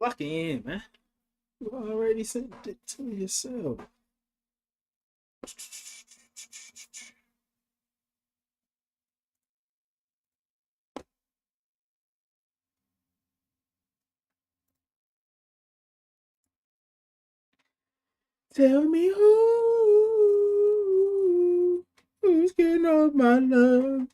Lock in, man. You already sent it to yourself. Tell me who's getting all my love.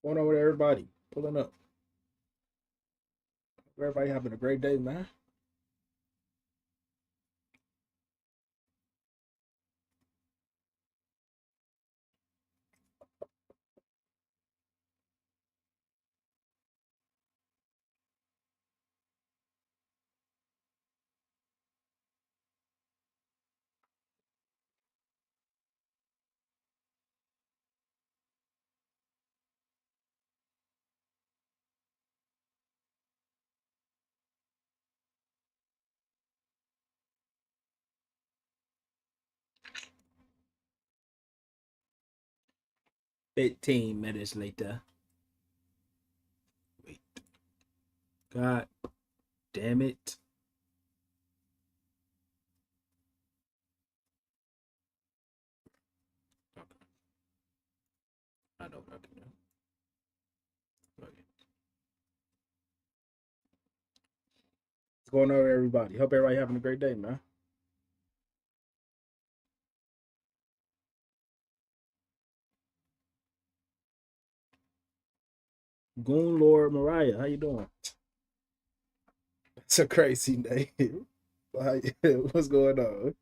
What's going on with everybody? Pulling up. Everybody having a great day, man. $15 later. Wait. God damn it. Okay. I know what I can do. Okay. What's going on, everybody? Hope everybody having a great day, man. Goon Lord Mariah, how you doing? It's a crazy name. What's going on?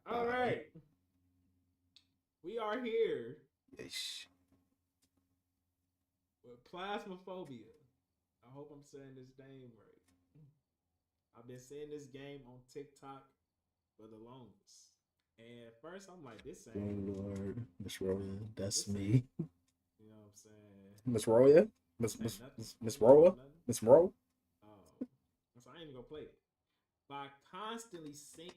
All right. We are here Ish. with plasmophobia. I hope I'm saying this name right. I've been seeing this game on TikTok for the longest. And at first I'm like, Good Lord, Miss Roya, that's this ain't, me. you know what I'm saying? Miss Roya, This ain't nothing. Miss Ain't gonna do Roya, nothing. Miss Ro. Oh. So I ain't even gonna play it. But I constantly sync.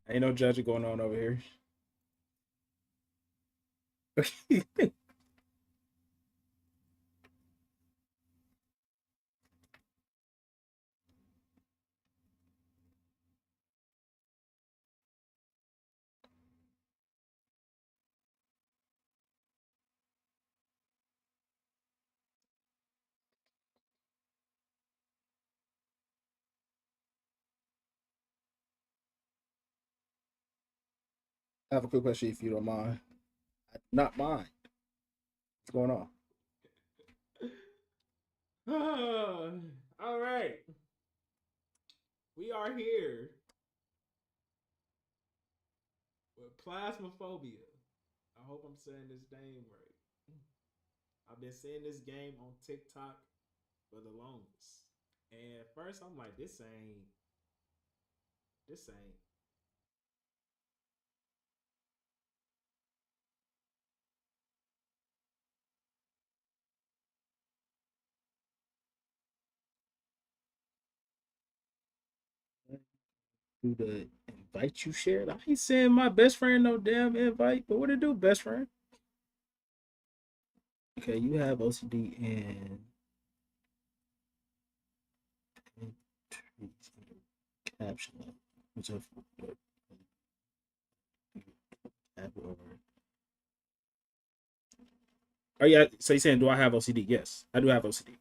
Ain't no judging going on over here. I have a quick question if you don't mind. Not mine. What's going on? All right. We are here with plasmophobia. I hope I'm saying this name right. I've been seeing this game on TikTok for the longest. And at first I'm like, this ain't. Do the invite you shared? I ain't sending my best friend no damn invite. But what it do, best friend? Okay, you have OCD and caption. Which of tab over. Oh yeah, so you saying do I have OCD? Yes, I do have OCD.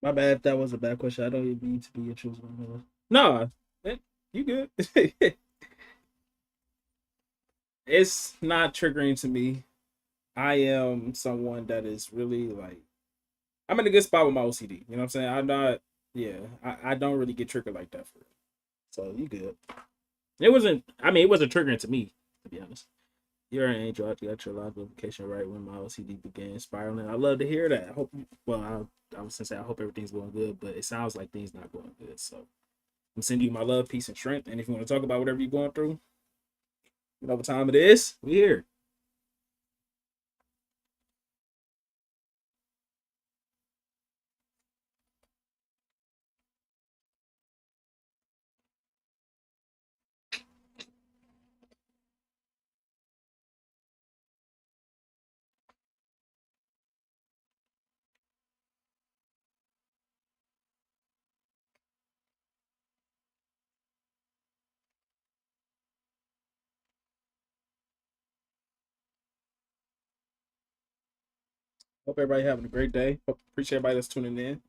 My bad if that was a bad question. I don't even mean to be intrusive. No, you good. It's not triggering to me. I am someone that is really like I'm in a good spot with my OCD. You know what I'm saying? I'm not. Yeah, I don't really get triggered like that for it. So you good. It wasn't. I mean, it wasn't triggering to me, to be honest. You're an angel. I got your live notification right when my OCD began spiraling. I love to hear that. I hope. Well, I was gonna say I hope everything's going good, but it sounds like things not going good. So I'm sending you my love, peace, and strength. And if you want to talk about whatever you're going through, you know what time it is. We here. Hope everybody having a great day. Appreciate everybody that's tuning in.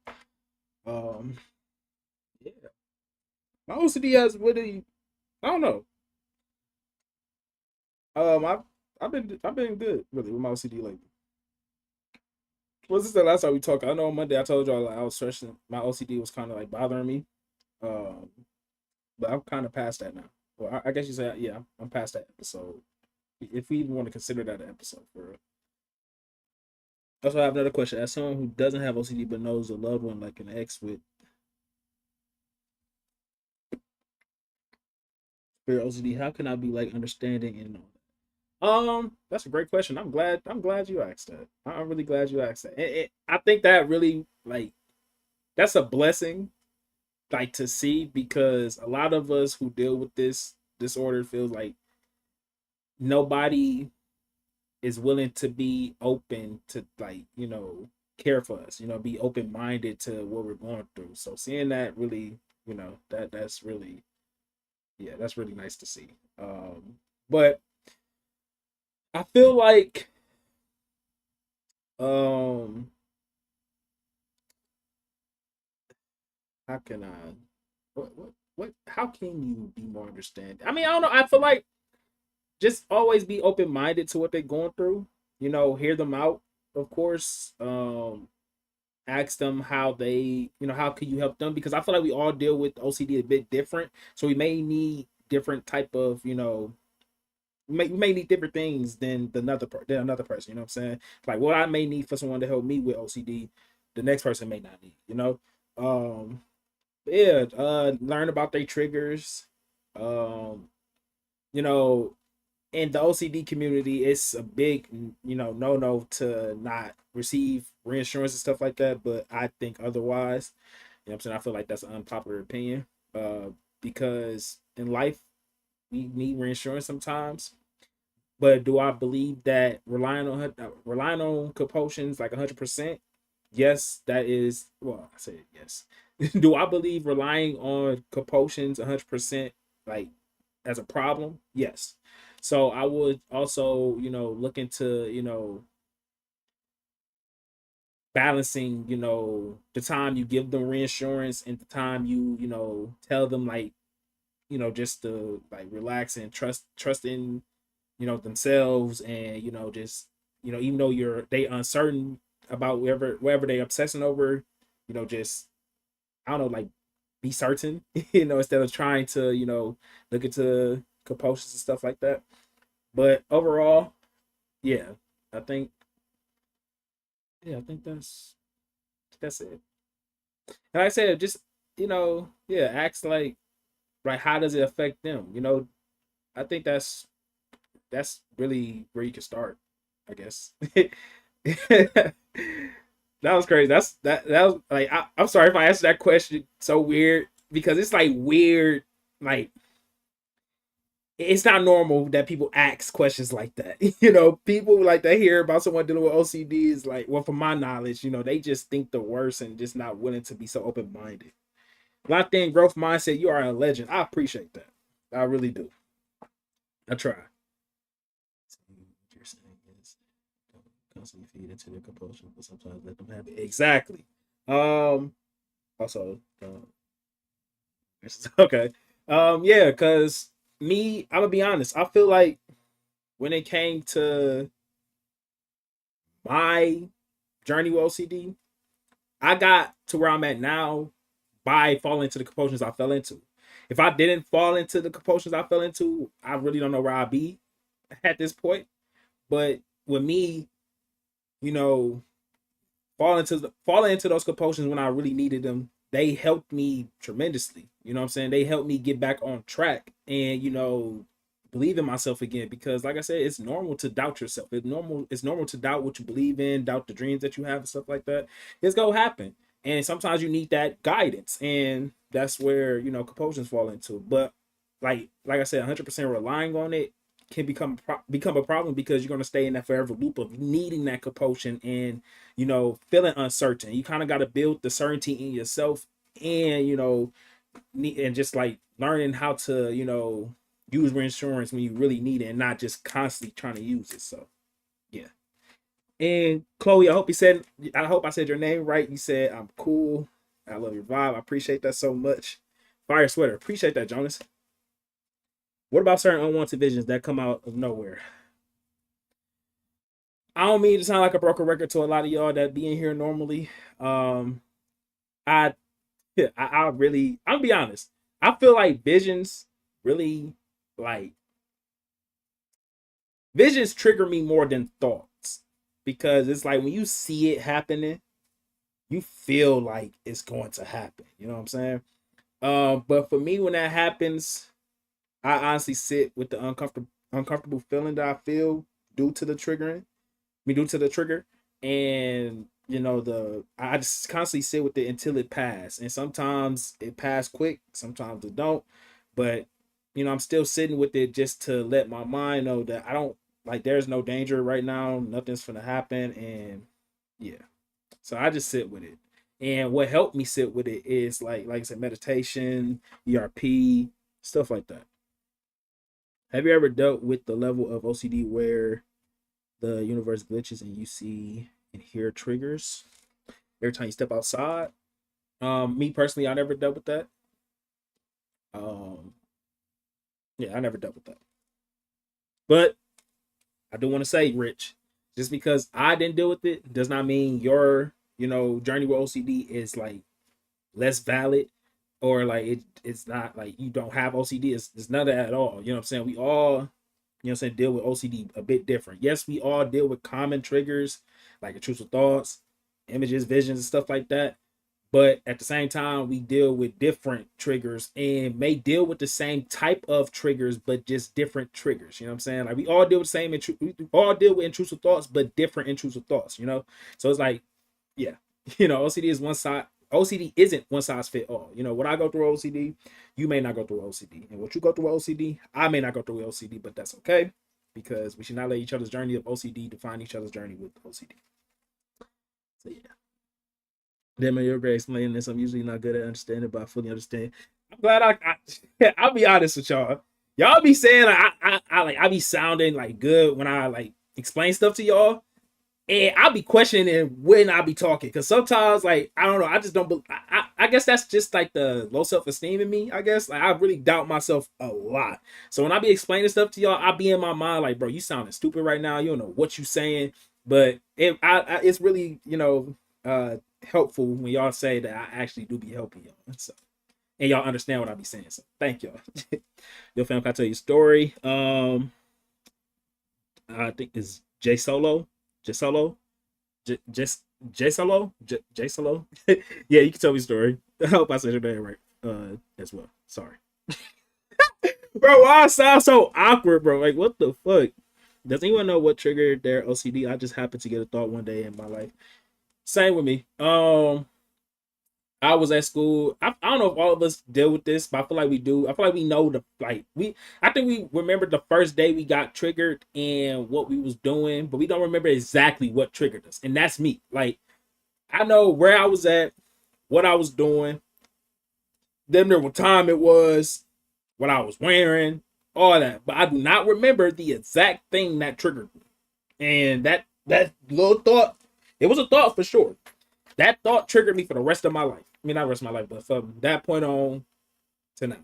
Um, yeah, my OCD has really. I don't know. I've been good really with my OCD lately. Was this the last time we talked? I know on Monday I told y'all like, I was stressing. My OCD was kind of like bothering me. Um, but I'm kind of past that now. Well, I guess you say yeah, I'm past that episode. If we even want to consider that an episode for real. Also, I have another question. As someone who doesn't have OCD but knows a loved one like an ex with severe OCD, how can I be like understanding and all that? That's a great question. I'm glad you asked that. I'm really glad you asked that. I think that really like that's a blessing like to see because a lot of us who deal with this disorder feels like nobody is willing to be open to like care for us, be open minded to what we're going through. So seeing that really, that's really, yeah, that's really nice to see. But I feel like um how can I what how can you be more understanding? I mean, I don't know. I feel like just always be open minded to what they're going through. Hear them out, of course. Ask them how they, how can you help them? Because I feel like we all deal with OCD a bit different, so we may need different type of, we may need different things than another person. You know what I'm saying? Like what I may need for someone to help me with OCD, the next person may not need. Yeah. Learn about their triggers. Um, you know, in the OCD community, it's a big, no to not receive reinsurance and stuff like that. But I think otherwise. You know what I'm saying? I feel like that's an unpopular opinion. Because in life we need reinsurance sometimes. But do I believe that relying on compulsions like 100%? Yes, that is. Well, I said yes. Do I believe relying on compulsions 100% like as a problem? Yes. So I would also, look into, balancing, the time you give them reinsurance and the time you, tell them like, just to like relax and trust in, themselves and, just, even though they uncertain about wherever they obsessing over, just I don't know, like be certain, instead of trying to, look into compulsions and stuff like that. But overall, yeah, I think yeah, I think that's it. And like I said, just yeah, ask like how does it affect them? I think that's really where you can start, I guess. That was crazy. That was like I'm sorry if I answered that question so weird because it's like weird, like it's not normal that people ask questions like that. People like to hear about someone dealing with OCD is like, well, from my knowledge, they just think the worst and just not willing to be so open minded. Locked in growth mindset, you are a legend. I appreciate that. I really do. I try. What you're saying is don't constantly feed into their compulsion, but sometimes let them have it. Exactly. Also, okay. Yeah, because me, I'm gonna be honest. I feel like when it came to my journey with OCD, I got to where I'm at now by falling into the compulsions I fell into. If I didn't fall into the compulsions I fell into, I really don't know where I'd be at this point. But with me, you know, falling into those compulsions when I really needed them, they helped me tremendously. You know what I'm saying? They helped me get back on track and believe in myself again. Because like I said, it's normal to doubt yourself. It's normal to doubt what you believe in, doubt the dreams that you have and stuff like that. It's gonna happen. And sometimes you need that guidance. And that's where, compulsions fall into. But like I said, 100% relying on it can become a problem because you're going to stay in that forever loop of needing that compulsion and feeling uncertain. You kind of got to build the certainty in yourself, and and just like learning how to use reinsurance when you really need it and not just constantly trying to use it. So yeah. And Chloe, I hope I said your name right. You said I'm cool. I love your vibe. I appreciate that so much. Fire sweater. Appreciate that, Jonas. What about certain unwanted visions that come out of nowhere? I don't mean to sound like a broken record to a lot of y'all that be in here normally. Um, I, I really, I'll be honest. I feel like really, like visions trigger me more than thoughts because it's like when you see it happening, you feel like it's going to happen. You know what I'm saying? But for me, when that happens, I honestly sit with the uncomfortable feeling that I feel due to the triggering. Me due to the trigger, and I just constantly sit with it until it passes. And sometimes it pass quick, sometimes it don't. But I'm still sitting with it just to let my mind know that I don't like. There's no danger right now. Nothing's gonna happen, and yeah. So I just sit with it. And what helped me sit with it is like I said, meditation, ERP, stuff like that. Have you ever dealt with the level of OCD where the universe glitches and you see and hear triggers every time you step outside? Me personally, I never dealt with that. Um, yeah, I never dealt with that. But I do want to say, Rich, just because I didn't deal with it does not mean your, journey with OCD is like less valid or like it's not like you don't have OCD. It's none of that at all. You know what I'm saying? We all deal with OCD a bit different. Yes, we all deal with common triggers like intrusive thoughts, images, visions, and stuff like that. But at the same time, we deal with different triggers and may deal with the same type of triggers, but just different triggers. You know what I'm saying? Like we all deal with the same, we all deal with intrusive thoughts, but different intrusive thoughts. So it's like, yeah, OCD is one side. OCD isn't one size fit all. What I go through OCD, you may not go through OCD, and what you go through OCD, I may not go through OCD, but that's okay because we should not let each other's journey of OCD define each other's journey with OCD. So yeah. Damn, you're great explaining this. I'm usually not good at understanding, but I fully understand. I'm glad I'll be honest with y'all. Y'all be saying like I be sounding like good when I like explain stuff to y'all, and I'll be questioning when I be talking because sometimes like I don't know, I just don't. I guess that's just like the low self esteem in me. I guess like I really doubt myself a lot. So when I be explaining stuff to y'all, I be in my mind like, bro, you sounding stupid right now. You don't know what you saying, but it's really helpful when y'all say that I actually do be helping y'all. So and y'all understand what I be saying. So thank y'all. Yo fam, can I tell you a story? I think it's J Solo. J Solo. J Solo. J Solo. Yeah, you can tell me a story. I hope I said your name right. As well. Sorry. Bro, why I sound so awkward, bro? Like what the fuck? Does anyone know what triggered their OCD? I just happened to get a thought one day in my life. Same with me. I was at school. I don't know if all of us deal with this, but I feel like we do. I feel like we know I think we remember the first day we got triggered and what we was doing, but we don't remember exactly what triggered us. And that's me. Like I know where I was at, what I was doing, then there what time it was, what I was wearing, all that. But I do not remember the exact thing that triggered me. And that little thought, it was a thought for sure. That thought triggered me for the rest of my life. I mean, not rest of my life, but from that point on to now.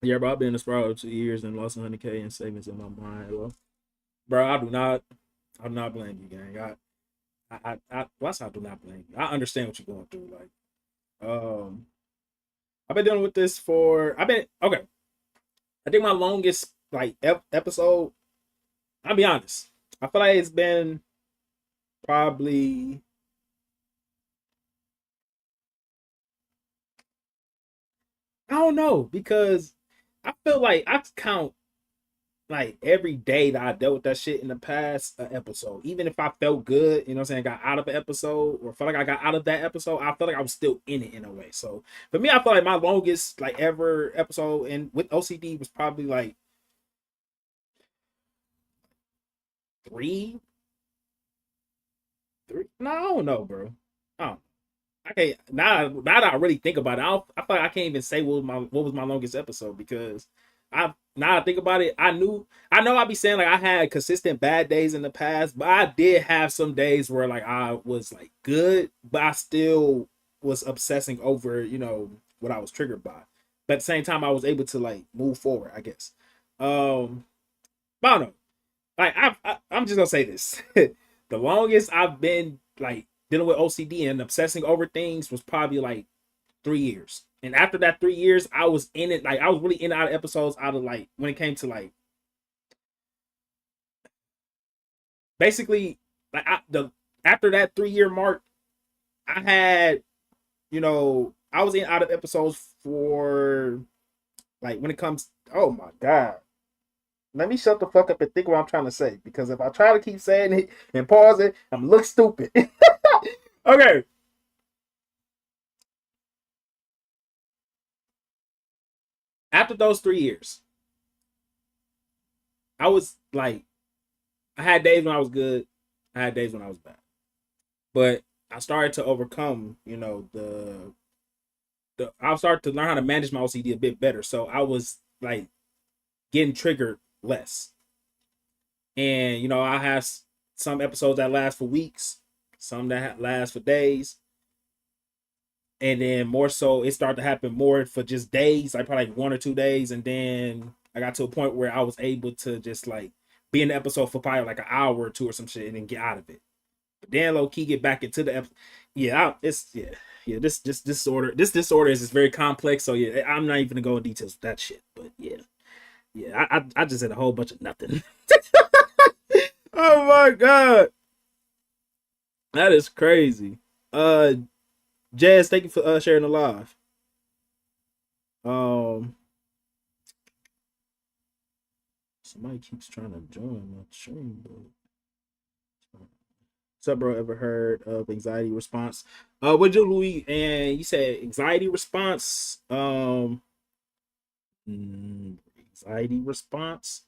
Yeah, bro, I've been in this for 2 years and lost 100K in savings in my mind. Well, bro, I do not blame you, gang. Well, I do not blame you. I understand what you're going through. Um, I've been dealing with this I've been okay. I think my longest like episode. I'll be honest. I feel like it's been probably I don't know because I feel like I count like every day that I dealt with that shit in the past episode. Even if I felt good, you know what I'm saying, got out of an episode or felt like I got out of that episode, I felt like I was still in it in a way. So for me, I feel like my longest like ever episode and with OCD was probably like three, three. No, I don't know, bro. Oh, I can't now that I really think about it, I feel like I can't even say what was my longest episode because I now that I think about it, I know I'd be saying like I had consistent bad days in the past, but I did have some days where like I was like good, but I still was obsessing over, what I was triggered by. But at the same time I was able to like move forward, I guess. But I don't know. Like I'm just gonna say this. The longest I've been like dealing with OCD and obsessing over things was probably like 3 years. And after that 3 years, I was in it. Like I was really in and out of episodes out of like when it came to like basically like the after that 3 year mark, I had I was in and out of episodes for like when it comes. Oh my god. Let me shut the fuck up and think what I'm trying to say because if I try to keep saying it and pause it, I'm look stupid. Okay. After those 3 years, I was like, I had days when I was good, I had days when I was bad, but I started to overcome, I started to learn how to manage my OCD a bit better. So I was like getting triggered less, and I have some episodes that last for weeks, some that last for days, and then more so it started to happen more for just days, like probably like 1 or 2 days, and then I got to a point where I was able to just like be in the episode for probably like an hour or two or some shit and then get out of it. But then low key get back into the episode. Yeah. This disorder is just very complex. So yeah, I'm not even gonna go in details with that shit. But yeah, I just said a whole bunch of nothing. Oh my god, that is crazy. Uh, Jazz, thank you for sharing the live. Um, somebody keeps trying to join my stream, but what's up, bro? Ever heard of anxiety response? What you Louis? And you said anxiety response. Anxiety response.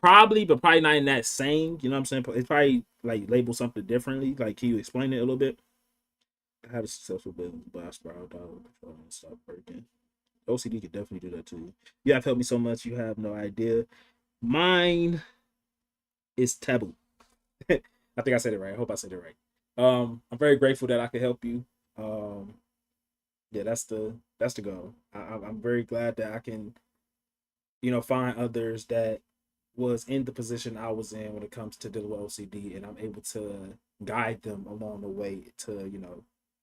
Probably, but probably not in that same. You know what I'm saying? It's probably like labeled something differently. Like, can you explain it a little bit? I had a successful business, but I spiraled out and stopped working. OCD could definitely do that to you. You have helped me so much. You have no idea. Mine is taboo. I think I said it right. I hope I said it right. I'm very grateful that I could help you. Um, yeah, that's the goal. I'm very glad that I can, find others that was in the position I was in when it comes to dealing with OCD, and I'm able to guide them along the way to,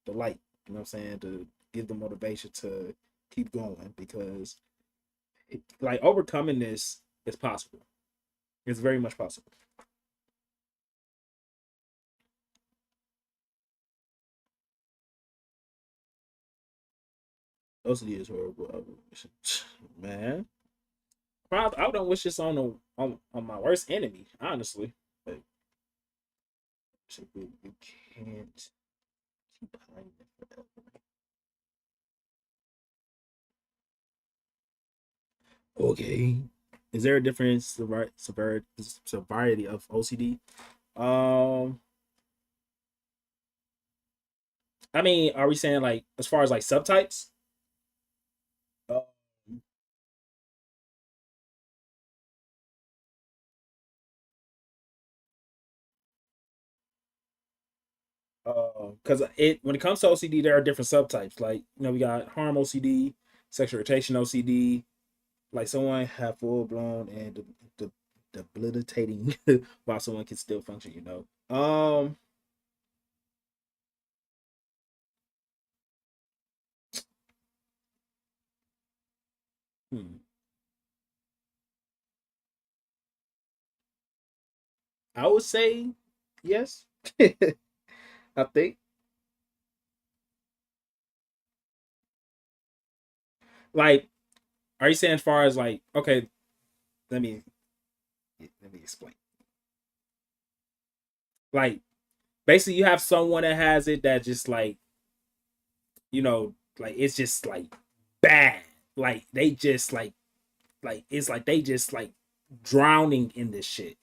the light. You know what I'm saying? To give them motivation to keep going because, like, overcoming this is possible. It's very much possible. OCD is horrible. Man, I don't wish this on my worst enemy, honestly. Like, we can't keep hiding it forever. Okay. Is there a difference severity of OCD? Um, I mean, are we saying like as far as like subtypes? Uh, Because it when it comes to OCD, there are different subtypes. Like we got harm OCD, sexual irritation OCD. Like someone have full blown and debilitating while someone can still function. Hmm. I would say yes. I think like, are you saying as far as like, okay, let me let me explain. Like basically, you have someone that has it that just like it's just like bad. Like they just like it's like they just like drowning in this shit.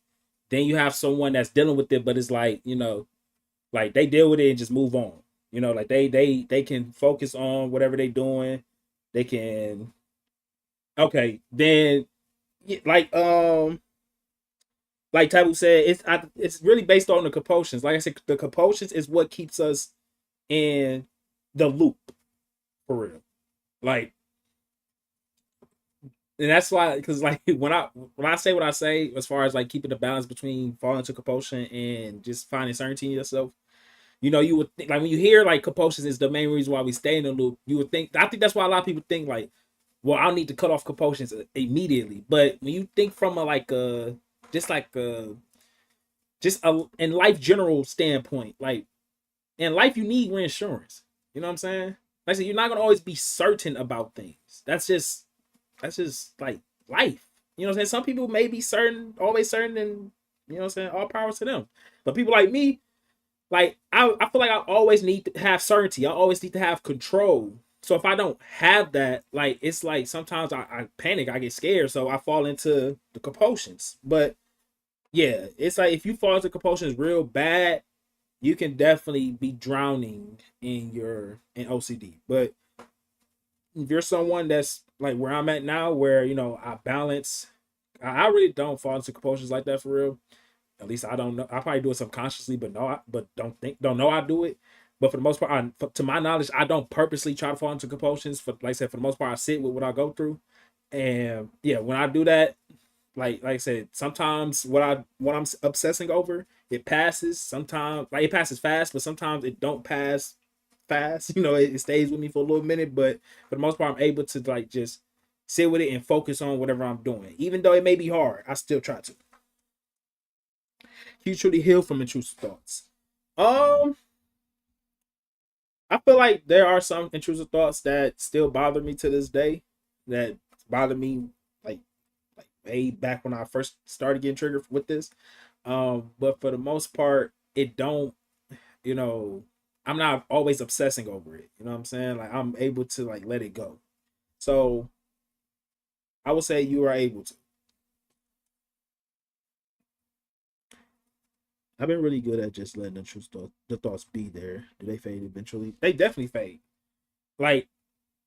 Then you have someone that's dealing with it, but it's like like they deal with it and just move on. Like they can focus on whatever they doing. They can okay. Then like Tabu said, it's really based on the compulsions. Like I said, the compulsions is what keeps us in the loop for real. Like, and that's why because like when I say what I say as far as like keeping the balance between falling to compulsion and just finding certainty in yourself. You would think like when you hear like compulsions is the main reason why we stay in the loop. You would think I think that's why a lot of people think like, well, I'll need to cut off compulsions immediately. But when you think from a like a just like a just a in life general standpoint, like in life you need reinsurance. You know what I'm saying? Like I said, you're not gonna always be certain about things. That's just like life. You know what I'm saying? Some people may be certain, always certain, and you know what I'm saying, all powers to them. But people like me, like I feel like I always need to have certainty. I always need to have control. So if I don't have that, like it's like sometimes I panic, I get scared, so I fall into the compulsions. But yeah, it's like if you fall into compulsions real bad, you can definitely be drowning in OCD. But if you're someone that's like where I'm at now, where I balance, I really don't fall into compulsions like that for real. At least I don't know. I probably do it subconsciously, but but don't know I do it. But for the most part, to my knowledge, I don't purposely try to fall into compulsions. For like I said, for the most part, I sit with what I go through, and yeah, when I do that, like I said, sometimes what I'm obsessing over, it passes. Sometimes like it passes fast, but sometimes it don't pass fast. It stays with me for a little minute, but for the most part, I'm able to like just sit with it and focus on whatever I'm doing. Even though it may be hard, I still try to. You truly heal from intrusive thoughts. Um, I feel like there are some intrusive thoughts that still bother me to this day. That bother me like way back when I first started getting triggered with this. But for the most part, it don't. You know, I'm not always obsessing over it. You know what I'm saying? Like I'm able to like let it go. So I would say you are able to. I've been really good at just letting the thoughts be there. Do they fade eventually? They definitely fade. Like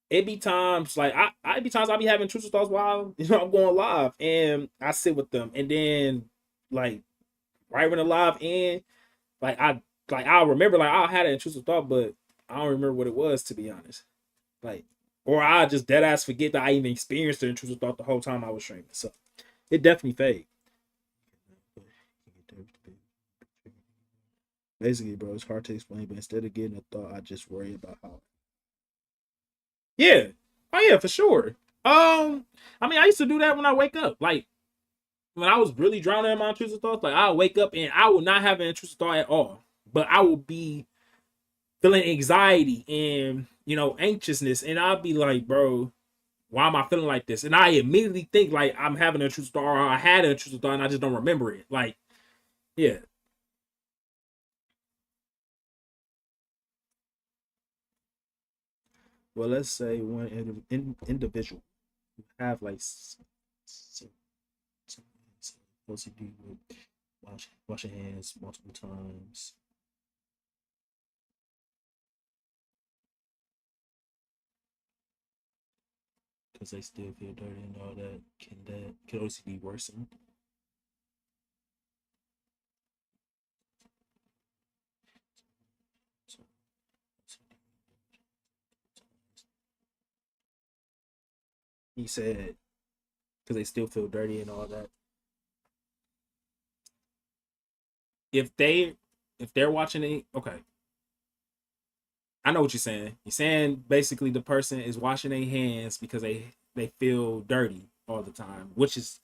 it be times like I be times I be having intrusive thoughts while I'm going live and I sit with them and then like right when the live end, like I'll remember like I had an intrusive thought, but I don't remember what it was to be honest. Like or I just dead ass forget that I even experienced the intrusive thought the whole time I was streaming. So it definitely fade. Basically, bro, it's hard to explain, but instead of getting a thought, I just worry about how. Yeah. Oh yeah, for sure. I mean, I used to do that when I wake up. Like when I was really drowning in my intrusive thoughts, like I'll wake up and I will not have an intrusive thought at all. But I will be feeling anxiety and anxiousness, and I'll be like, bro, why am I feeling like this? And I immediately think like I'm having an intrusive thought or I had an intrusive thought and I just don't remember it. Like, yeah. Well, let's say one individual have like OCD with wash your hands multiple times because they still feel dirty and all that. Can OCD worsen? He said because they still feel dirty and all that. If they if they're watching it, okay, I know what you're saying. You're saying basically the person is washing their hands because they feel dirty all the time, which is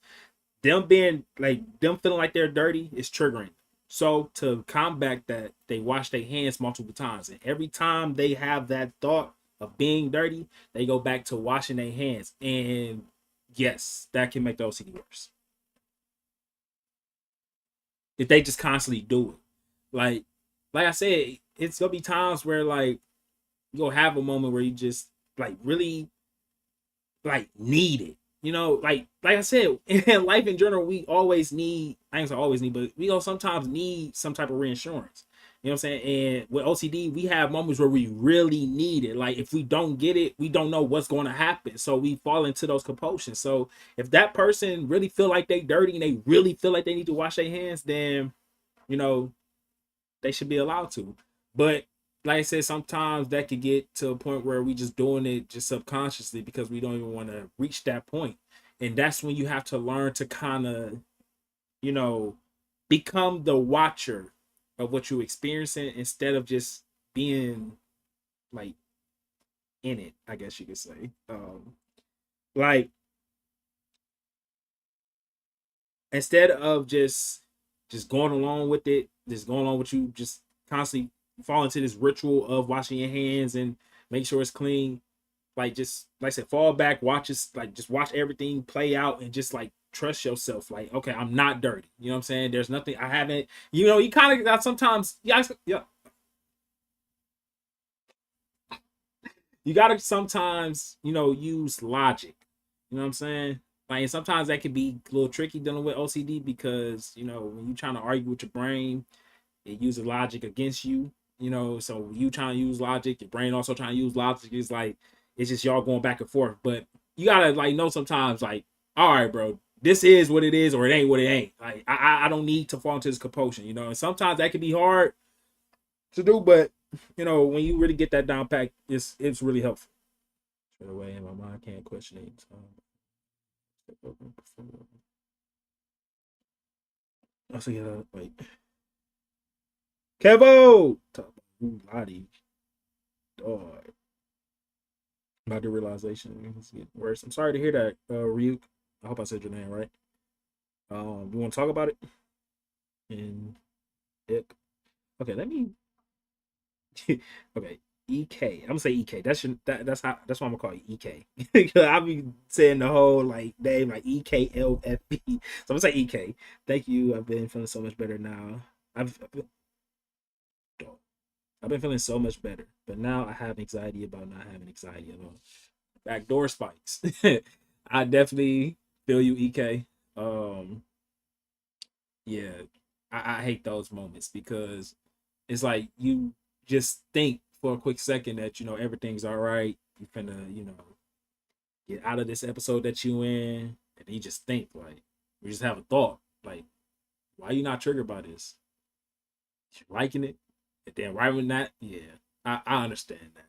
them being like them feeling like they're dirty is triggering. So to combat that, they wash their hands multiple times, and every time they have that thought of being dirty, they go back to washing their hands, and yes, that can make the OCD worse if they just constantly do it. Like I said, it's gonna be times where like you'll have a moment where you just like really like need it. You know, like I said, in life in general, we always need, I ain't say always need, but we don't sometimes need some type of reinsurance. You know what I'm saying? And with OCD, we have moments where we really need it. Like if we don't get it, we don't know what's going to happen. So we fall into those compulsions. So if that person really feel like they dirty and they really feel like they need to wash their hands, then you know they should be allowed to. But like I said, sometimes that could get to a point where we just doing it just subconsciously because we don't even want to reach that point. And that's when you have to learn to kind of, you know, become the watcher of what you're experiencing instead of just being like in it, I guess you could say. Like instead of just going along with it, just going along with you, just constantly fall into this ritual of washing your hands and make sure it's clean. Like just like I said, fall back, watch it, like just watch everything play out and just like trust yourself. Like, okay, I'm not dirty. You know what I'm saying? There's nothing I haven't, you know, you kind of got sometimes, yeah, you gotta sometimes, you know, use logic. You know what I'm saying? Like, and sometimes that can be a little tricky dealing with OCD because, you know, when you're trying to argue with your brain, it uses logic against you, you know. So you trying to use logic, your brain also trying to use logic. It's like it's just y'all going back and forth. But you gotta like know sometimes, like, all right, bro, this is what it is, or it ain't what it ain't. Like I don't need to fall into this compulsion, you know. And sometimes that can be hard to do, but you know, when you really get that down pat, it's really helpful. Straight away in my mind can't question it. Also, yeah, wait, Kevo, Lottie, dog. About the realization it's getting worse. I'm sorry to hear that, Ryuk. I hope I said your name right. You want to talk about it? And it. Okay, let me. Okay, EK. I'm gonna say EK. That's how that's what I'm gonna call you, EK. I'll be saying the whole like name like EKLFB. So I'm gonna say EK. Thank you. I've been feeling so much better now. I've been feeling so much better, but now I have anxiety about not having anxiety at all. Backdoor spikes. I definitely feel you, EK. Um, yeah, I hate those moments because it's like you just think for a quick second that you know everything's all right. You finna, you know, get out of this episode that you in, and you just think like you just have a thought like, why are you not triggered by this? You liking it, and then right when that, yeah, I understand that.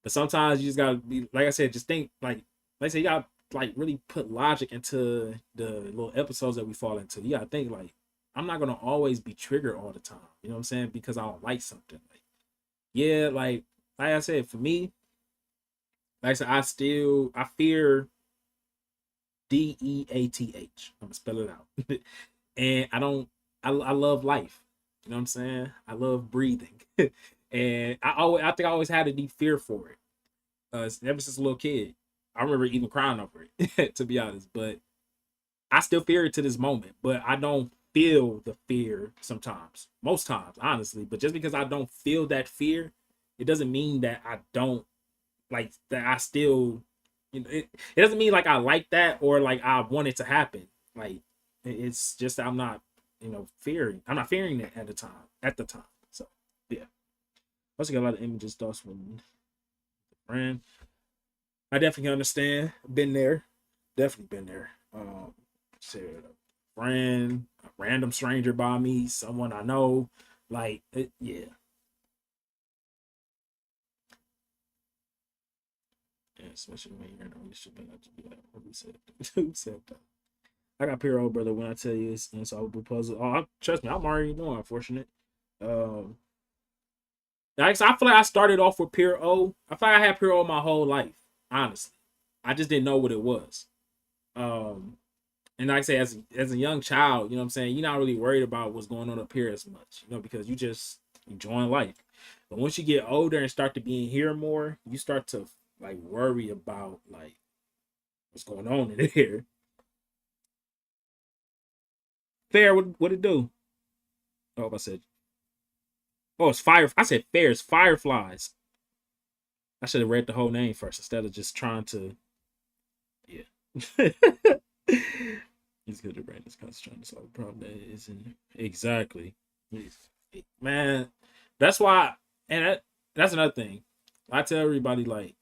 But sometimes you just gotta be like I said, just think like I said, you gotta like really put logic into the little episodes that we fall into. You gotta think like I'm not gonna always be triggered all the time. You know what I'm saying? Because I don't like something. Like yeah, like I said, for me, like I said, I fear DEATH. I'm gonna spell it out. And I don't I love life. You know what I'm saying? I love breathing. And I think I always had a deep fear for it. Ever since a little kid. I remember even crying over it, to be honest. But I still fear it to this moment. But I don't feel the fear sometimes. Most times, honestly. But just because I don't feel that fear, it doesn't mean that I don't like that I still you know it doesn't mean like I like that or like I want it to happen. Like it's just I'm not, you know, fearing. I'm not fearing it at the time. So yeah. Also got a lot of images thoughts from friend. I definitely understand. Been there. Definitely been there. Said a friend, a random stranger by me, someone I know. Like, yeah. Yeah, especially when you're in a relationship and not to do that. Who said that? Who said that? I got Piro, brother. When I tell you it's unsolvable puzzle, trust me, I'm already knowing. Unfortunate. Um, I feel like I started off with Pure O. I feel like I had Pure O my whole life. Honestly, I just didn't know what it was. Um, and like I say, as a young child, you know what I'm saying, you're not really worried about what's going on up here as much, because you just enjoying life. But once you get older and start to be in here more, you start to like worry about like what's going on in here. Fair, what it do? Oh, I said, oh, it's fire. I said fair. It's fireflies. I should have read the whole name first instead of just trying to. Yeah. It's good to brain is constantly trying to solve a problem that isn't exactly. Man, that's why, and that's another thing. I tell everybody, like,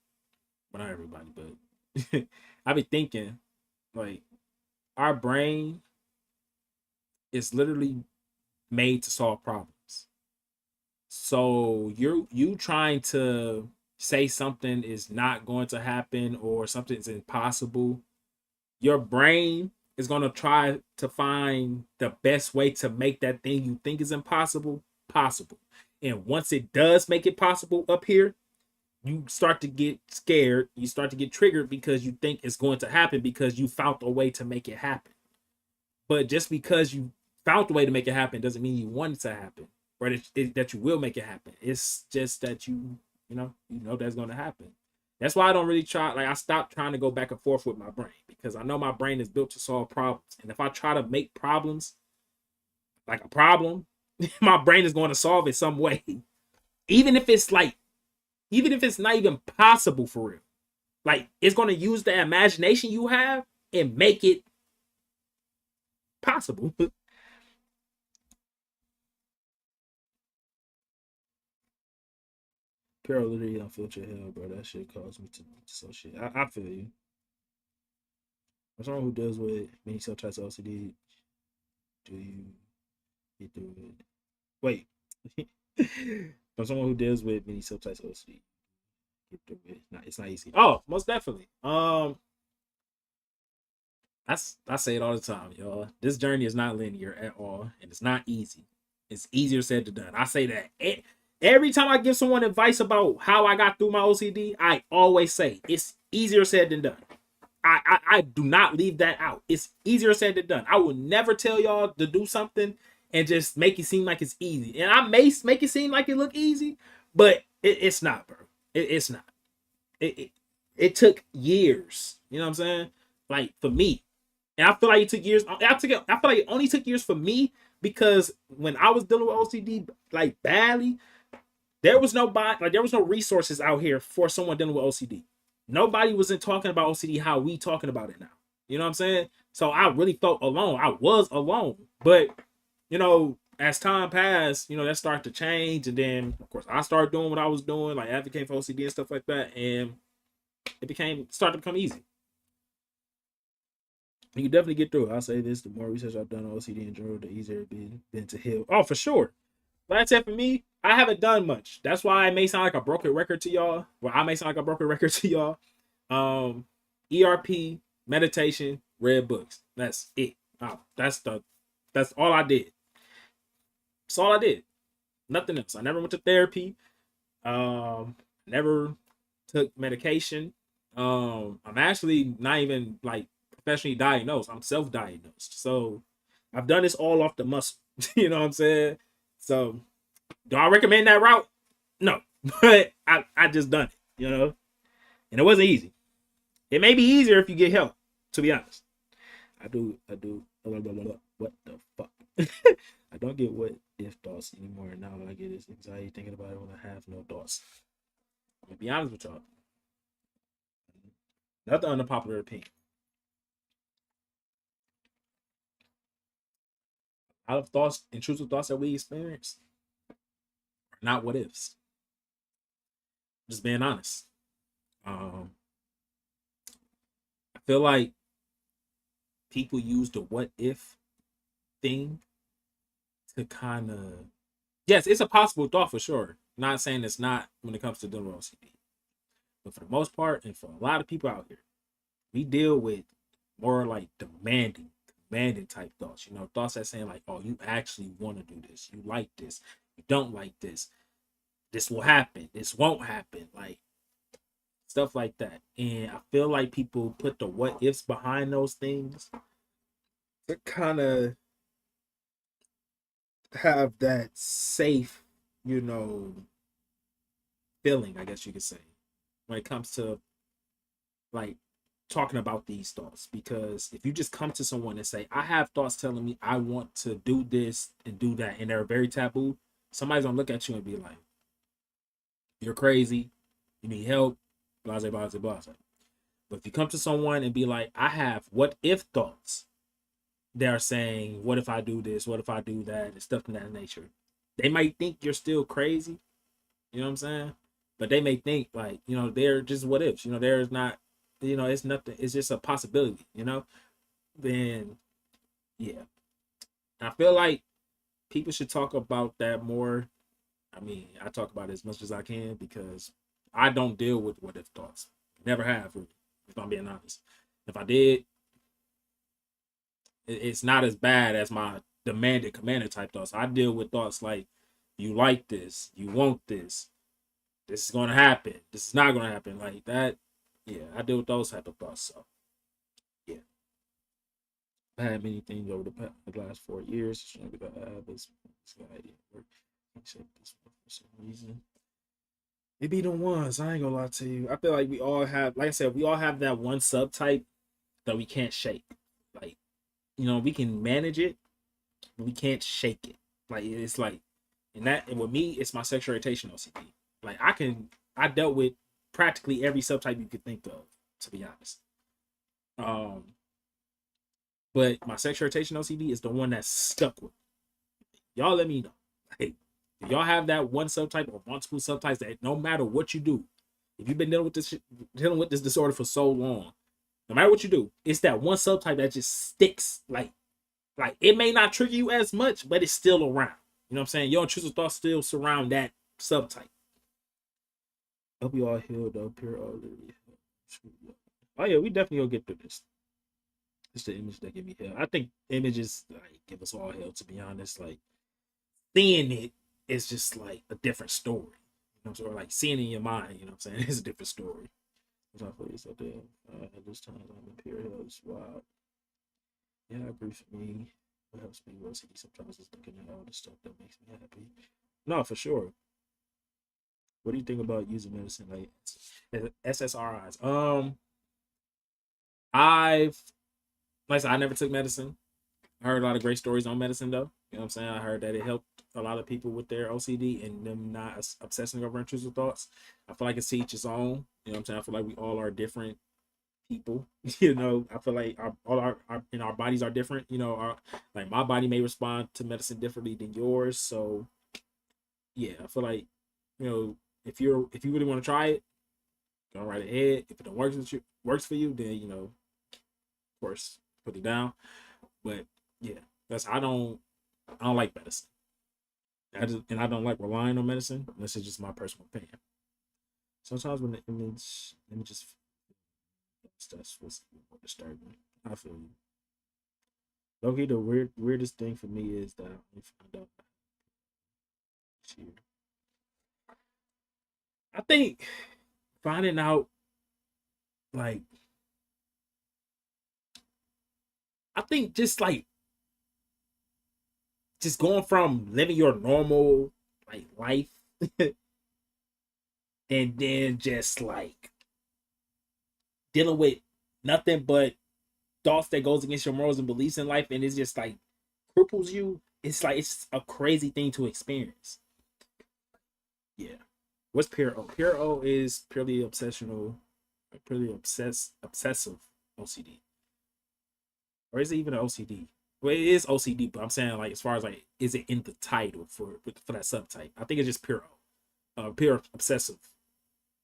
well, not everybody, but I be thinking, like, our brain is literally made to solve problems. So you trying to say something is not going to happen or something's impossible, your brain is going to try to find the best way to make that thing you think is impossible possible. And once it does make it possible up here, you start to get scared. You start to get triggered because you think it's going to happen because you found a way to make it happen. But just because you found a way to make it happen doesn't mean you want it to happen or that you will make it happen. It's just that you know that's going to happen. That's why I don't really try. Like I stopped trying to go back and forth with my brain because I know my brain is built to solve problems. And if I try to make problems like a problem, my brain is going to solve it some way. Even if it's like, even if it's not even possible for real. Like it's going to use the imagination you have and make it possible. Carol literally don't filter hell, bro. That shit caused me to so shit. I feel you. For someone who deals with many subtypes of OCD, do you get through it? Wait. For someone who deals with many subtypes of OCD, get through it. It's not easy. Oh, most definitely. I say it all the time, y'all. This journey is not linear at all, and it's not easy. It's easier said than done. I say that every time I give someone advice about how I got through my OCD. I always say it's easier said than done. I do not leave that out. It's easier said than done. I will never tell y'all to do something and just make it seem like it's easy. And I may make it seem like it look easy, but it's not, bro. It's not. It took years. You know what I'm saying? Like for me, and I feel like it took years. I feel like it only took years for me because when I was dealing with OCD like badly, there was there was no resources out here for someone dealing with OCD. Nobody wasn't talking about OCD how we talking about it now. You know what I'm saying? So I really felt alone. I was alone. But, as time passed, that started to change. And then, of course, I started doing what I was doing, like advocating for OCD and stuff like that. And started to become easy. You can definitely get through it. I'll say this, the more research I've done on OCD in general, the easier it's been to heal. Oh, for sure. Like I said, for me, I haven't done much. That's why it may sound like a broken record to y'all. Well, I may sound like a broken record to y'all. Um, ERP, meditation, read books. That's it. Oh, that's all I did. That's all I did. Nothing else. I never went to therapy. Never took medication. I'm actually not even like professionally diagnosed. I'm self-diagnosed. So I've done this all off the muscle. You know what I'm saying? So do I recommend that route? No. But I just done it, and it wasn't easy. It may be easier if you get help, to be honest. I do. Blah, blah, blah, blah. What the fuck? I don't get what if thoughts anymore. Now all I get is anxiety thinking about it when I have no thoughts. I'm gonna be honest with y'all. Another unpopular opinion. Out of thoughts, intrusive thoughts that we experience are not what ifs. Just being honest. I feel like people use the what if thing to kind of, yes, it's a possible thought for sure. Not saying it's not when it comes to dealing with OCD, But for the most part, and for a lot of people out here, we deal with more like demanding type thoughts. You know, thoughts that saying like, "Oh, you actually want to do this. You like this. You don't like this. This will happen. This won't happen." Like stuff like that. And I feel like people put the what ifs behind those things to kind of have that safe, you know, feeling, I guess you could say, when it comes to like talking about these thoughts. Because if you just come to someone and say, I have thoughts telling me I want to do this and do that, and they're very taboo, somebody's gonna look at you and be like, you're crazy, you need help, blah, blah, blah, blah. But if you come to someone and be like, I have what if thoughts, they're saying, what if I do this? What if I do that? And stuff in that nature. They might think you're still crazy. You know what I'm saying? But they may think like, you know, they're just what ifs. You know, there's not, you know, it's nothing. It's just a possibility, you know? Then, yeah. I feel like people should talk about that more. I mean, I talk about it as much as I can because I don't deal with what if thoughts. Never have, really, if I'm being honest. If I did, it's not as bad as my demanded commander type thoughts. I deal with thoughts like, you like this, you want this is gonna happen, this is not gonna happen, like that. Yeah, I deal with those type of thoughts. So yeah, I had many things over the last 4 years. Maybe that this guy didn't work. Can't shake this one for some reason. It be the ones. I ain't gonna lie to you. I feel like we all have, like I said, we all have that one subtype that we can't shake. Like, you know, we can manage it, but we can't shake it. Like it's like, and with me, it's my sexual orientation OCD. Like I dealt with practically every subtype you could think of, to be honest. Um, but my sexual orientation OCD is the one that's stuck with me. Y'all let me know. Hey, if y'all have that one subtype or multiple subtypes that no matter what you do, if you've been dealing with this disorder for so long, no matter what you do, it's that one subtype that just sticks. Like it may not trigger you as much, but it's still around. You know what I'm saying? Your intrusive thoughts still surround that subtype. Hope you all healed up here. Oh yeah, we definitely gonna get through this. It's the image that give me hell. I think images like give us all hell, to be honest. Like seeing it is just like a different story. You know what I'm saying? Like seeing it in your mind, you know what I'm saying? It's a different story. It's not for so damn. At this time I'm in pure hell. It's wild. Yeah, I agree for me. What helps me was sometimes is looking at all the stuff that makes me happy. No, for sure. What do you think about using medicine like SSRIs? I've like I said, I never took medicine. I heard a lot of great stories on medicine though. You know what I'm saying? I heard that it helped a lot of people with their OCD and them not obsessing over intrusive thoughts. I feel like it's each its own. You know what I'm saying? I feel like we all are different people. You know, I feel like our bodies are different. You know, like my body may respond to medicine differently than yours. So yeah, I feel like, you know, if you really want to try it, go right ahead. If it don't works for you, then, you know, of course, put it down. But yeah, I don't like medicine. And I don't like relying on medicine. This is just my personal opinion. Sometimes when the images that's what's more disturbing. I feel you. Okay, the weirdest thing for me is that I only found out this year. I think finding out like I think just going from living your normal like life and then just like dealing with nothing but thoughts that goes against your morals and beliefs in life, and it's just like cripples you. It's like it's a crazy thing to experience. Yeah. What's pure O? Pure O is purely obsessive OCD, or is it even an OCD? Well, it is OCD, but I'm saying like as far as like, is it in the title for that subtype? I think it's just pure O, pure obsessive,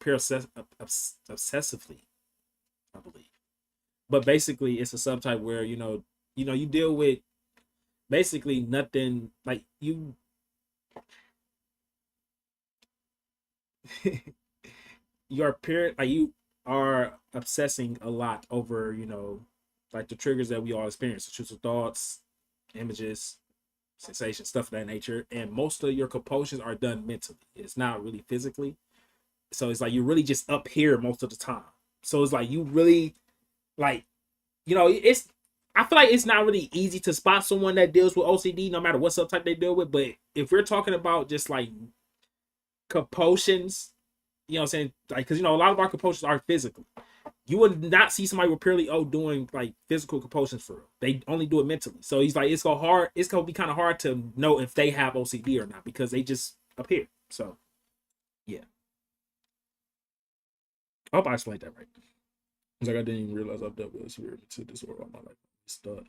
obsessively, I believe. But basically, it's a subtype where you deal with basically nothing like you. your parent, like you are obsessing a lot over, like the triggers that we all experience, intrusive thoughts, images, sensations, stuff of that nature. And most of your compulsions are done mentally. It's not really physically. So it's like you're really just up here most of the time. So it's like you really like, it's I feel like it's not really easy to spot someone that deals with OCD no matter what subtype they deal with. But if we're talking about just like compulsions, what I'm saying? Like, because a lot of our compulsions are physical. You would not see somebody with purely doing like physical compulsions for real. They only do it mentally. So he's like, it's gonna be kind of hard to know if they have OCD or not because they just appear. So yeah. I hope I explained that right. It's like I didn't even realize I've dealt with a severe disorder all my life. Stud.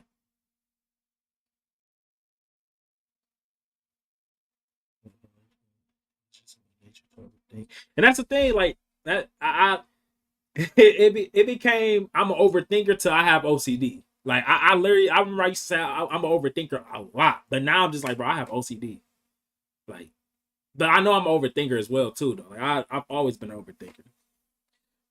And that's the thing, like that it became I'm an overthinker till I have OCD. Like I literally I remember I used to say I'm an overthinker a lot, but now I'm just like, bro, I have OCD. Like, but I know I'm an overthinker as well too, though. Like I've always been an overthinker.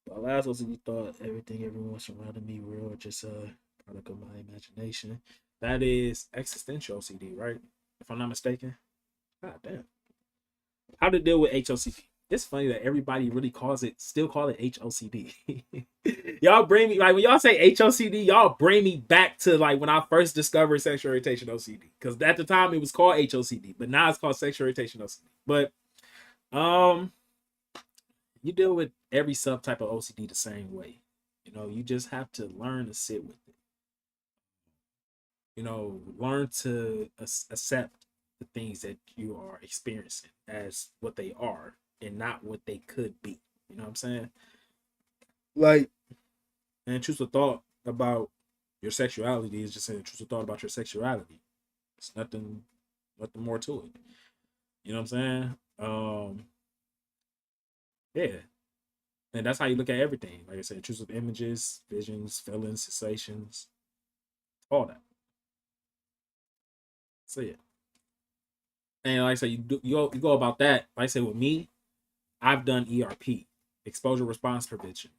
But last OCD thought everything everyone surrounding me real, just a product of my imagination. That is existential OCD, right? If I'm not mistaken. God damn. How to deal with HOCD? It's funny that everybody really still call it HOCD. Y'all bring me, like, when y'all say HOCD, y'all bring me back to like when I first discovered sexual orientation OCD. Because at the time it was called HOCD, but now it's called sexual orientation OCD. But um, you deal with every subtype of OCD the same way. You just have to learn to sit with it. Learn to accept the things that you are experiencing as what they are and not what they could be. You know what I'm saying? Like, an intrusive thought about your sexuality is just an intrusive thought about your sexuality. It's nothing more to it. You know what I'm saying? Yeah. And that's how you look at everything. Like I said, intrusive images, visions, feelings, sensations, all that. So yeah. And like I said, you go about that. Like I said, with me, I've done ERP, exposure response prevention,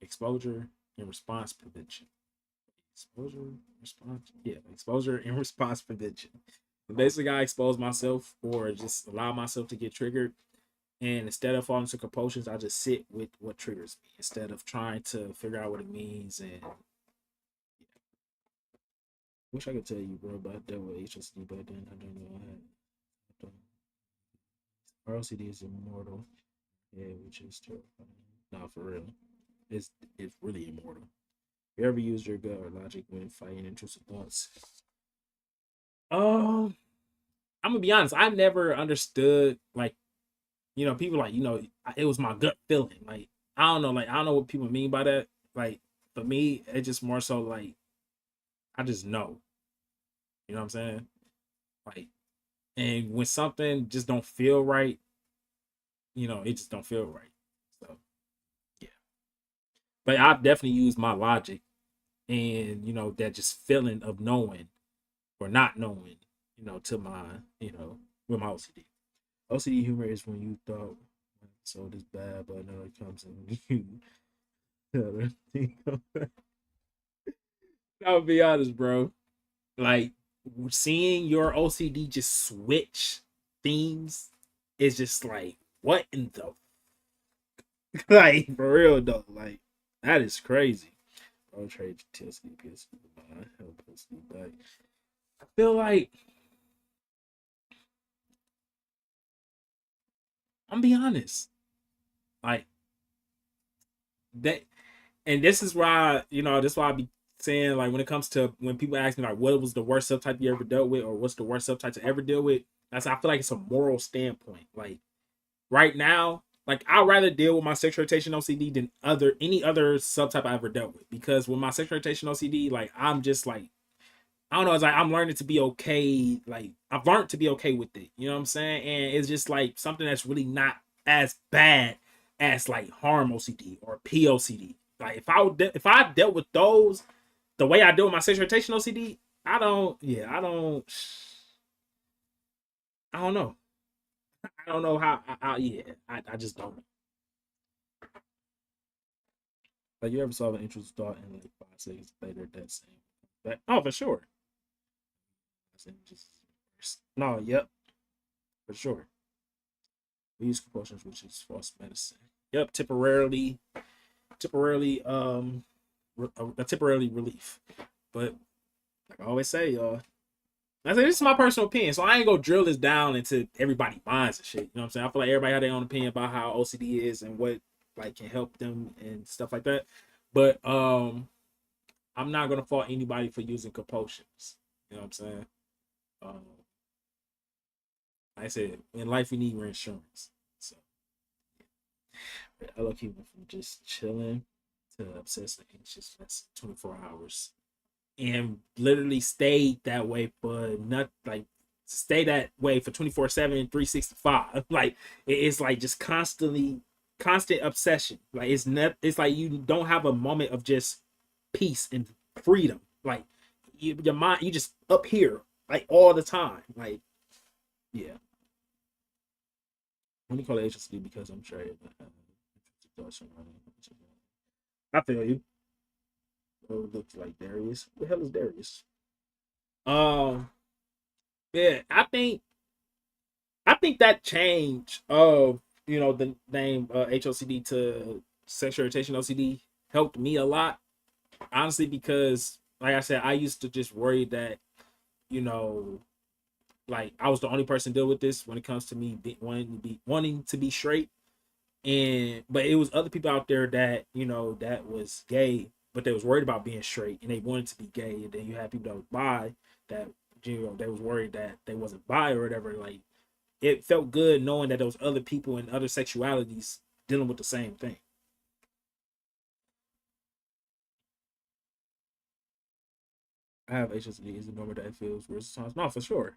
exposure and response prevention, exposure and response prevention. And basically, I expose myself or just allow myself to get triggered, and instead of falling into compulsions, I just sit with what triggers me instead of trying to figure out what it means. And yeah. Wish I could tell you, bro, but I dealt with HSD, but then I don't know. I had RLCD is immortal. Yeah, which is terrifying. Nah, for real. It's really immortal. You ever used your gut or logic when fighting intrusive thoughts? Um, I'm gonna be honest. I never understood like people like it was my gut feeling. Like I don't know what people mean by that. Like for me, it's just more so like I just know. You know what I'm saying? Like, and when something just don't feel right, it just don't feel right. So yeah, but I've definitely used my logic and that just feeling of knowing or not knowing, to my, with my OCD. OCD humor is when you thought so this bad, but no, it comes and you. I'll be honest, bro. Like seeing your OCD just switch themes is just like what in the like for real though. Like that is crazy. I'll trade TLC PS help us back. I feel like I'm be honest. Like that and this is why, this is why I be saying like when it comes to when people ask me like what was the worst subtype you ever dealt with or what's the worst subtype to ever deal with, I feel like it's a moral standpoint. Like right now, like I'd rather deal with my sexual orientation OCD than any other subtype I ever dealt with. Because with my sexual orientation OCD, like I'm just like I don't know, it's like I'm learning to be okay. Like I've learned to be okay with it. You know what I'm saying? And it's just like something that's really not as bad as like harm OCD or POCD. Like if I dealt with those the way I deal with my sexual orientation OCD, I don't know. I don't know how. Yeah, I just don't know. Like you ever saw an intrusive thought and like 5 seconds later that same that oh for sure. Just no, yep, for sure. We use compulsions, which is false medicine. Yep, temporarily a temporarily relief. But like I always say, y'all, I say this is my personal opinion, so I ain't gonna drill this down into everybody's minds and shit. You know what I'm saying? I feel like everybody got their own opinion about how OCD is and what like can help them and stuff like that. But I'm not gonna fault anybody for using compulsions. You know what I'm saying? Um, like I said, in life we need reinsurance. So I look even from just chilling to obsessive anxious 24 hours and literally stayed that way for not like stay that way for 24/7 365. Like it's like just constant obsession. Like it's like you don't have a moment of just peace and freedom. Like your mind, you just up here like all the time. Like yeah, let me call it HSD because I'm sure I feel you. Oh, it looks like Darius. Who the hell is Darius? Um, yeah, I think that change of the name HOCD to sexual orientation OCD helped me a lot, honestly, because like I said, I used to just worry that you know like I was the only person deal with this when it comes to me wanting to be straight, and but it was other people out there that that was gay, but they was worried about being straight and they wanted to be gay, and then you had people that was bi that they was worried that they wasn't bi or whatever. Like it felt good knowing that there was other people and other sexualities dealing with the same thing. I have HSD. Is it normal that it feels worse sometimes? No, for sure.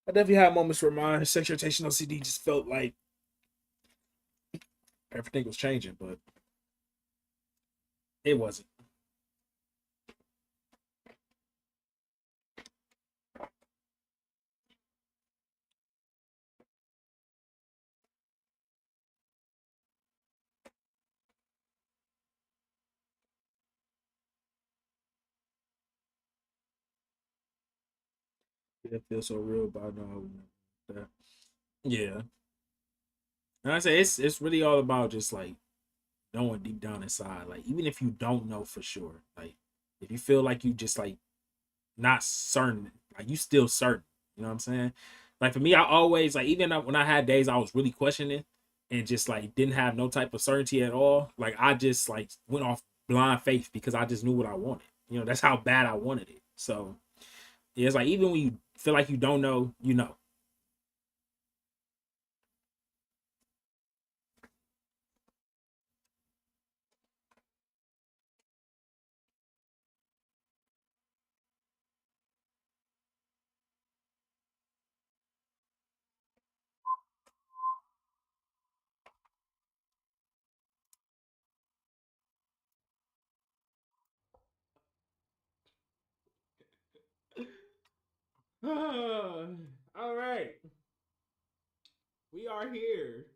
I definitely had moments where my sexual orientation OCD just felt like everything was changing, but it wasn't. It feels so real by now. That. Yeah, and I say it's really all about just like knowing deep down inside. Like even if you don't know for sure, like if you feel like you just like not certain, like you still certain. You know what I'm saying? Like for me, I always like even when I had days I was really questioning and just like didn't have no type of certainty at all. Like I just like went off blind faith because I just knew what I wanted. That's how bad I wanted it. So yeah, it's like even when you feel like you don't know, you know. All right, we are here.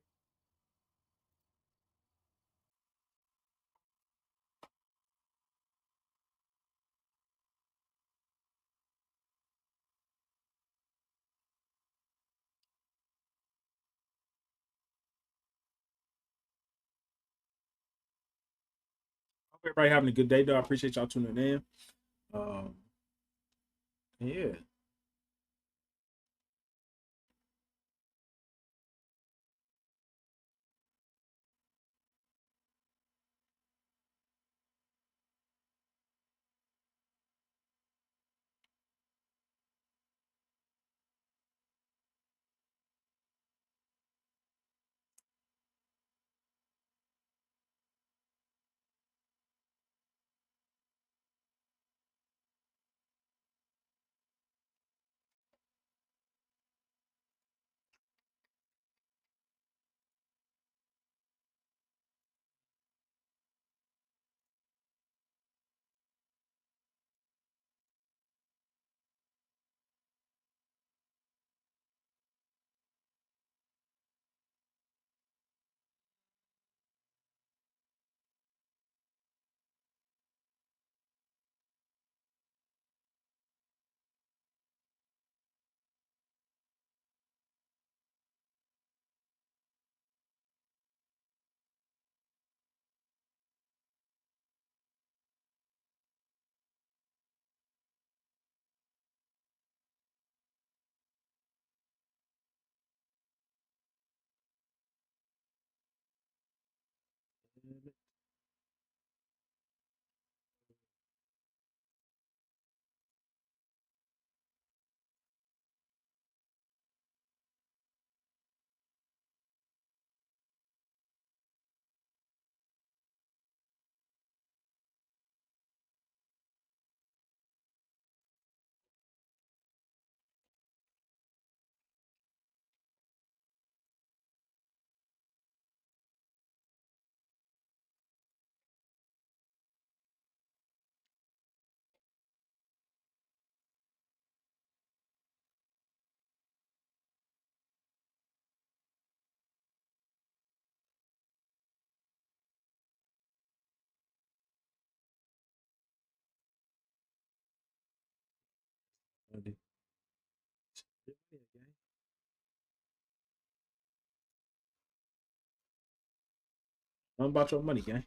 Hope everybody having a good day, though. I appreciate y'all tuning in. Um, yeah. What about your money, gang?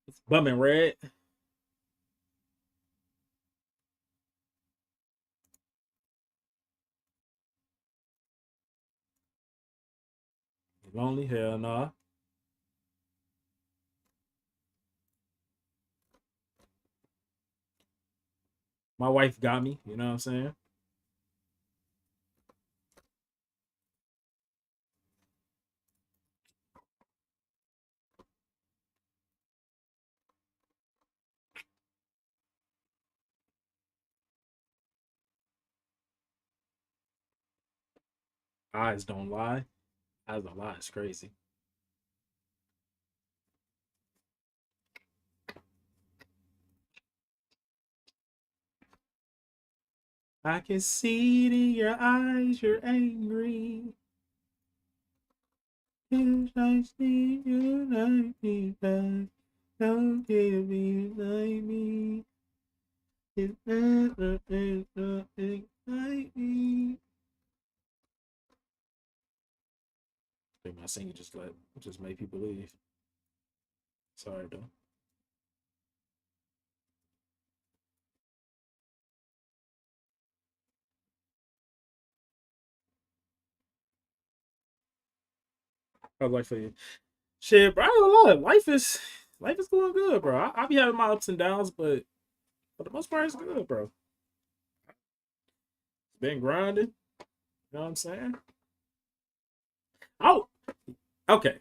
It's bumming red. Lonely? Hell nah. My wife got me. You know what I'm saying? Eyes don't lie. Eyes don't lie. It's crazy. I can see it in your eyes. You're angry. Yes, I see you like me back. Don't give me like me. It's never nothing like me. I think my singing just made people leave. Sorry though. How's life for you? Shit, bro. I don't know. Life is going good, bro. I be having my ups and downs, but for the most part, it's good, bro. Been grinding. You know what I'm saying? Oh, okay.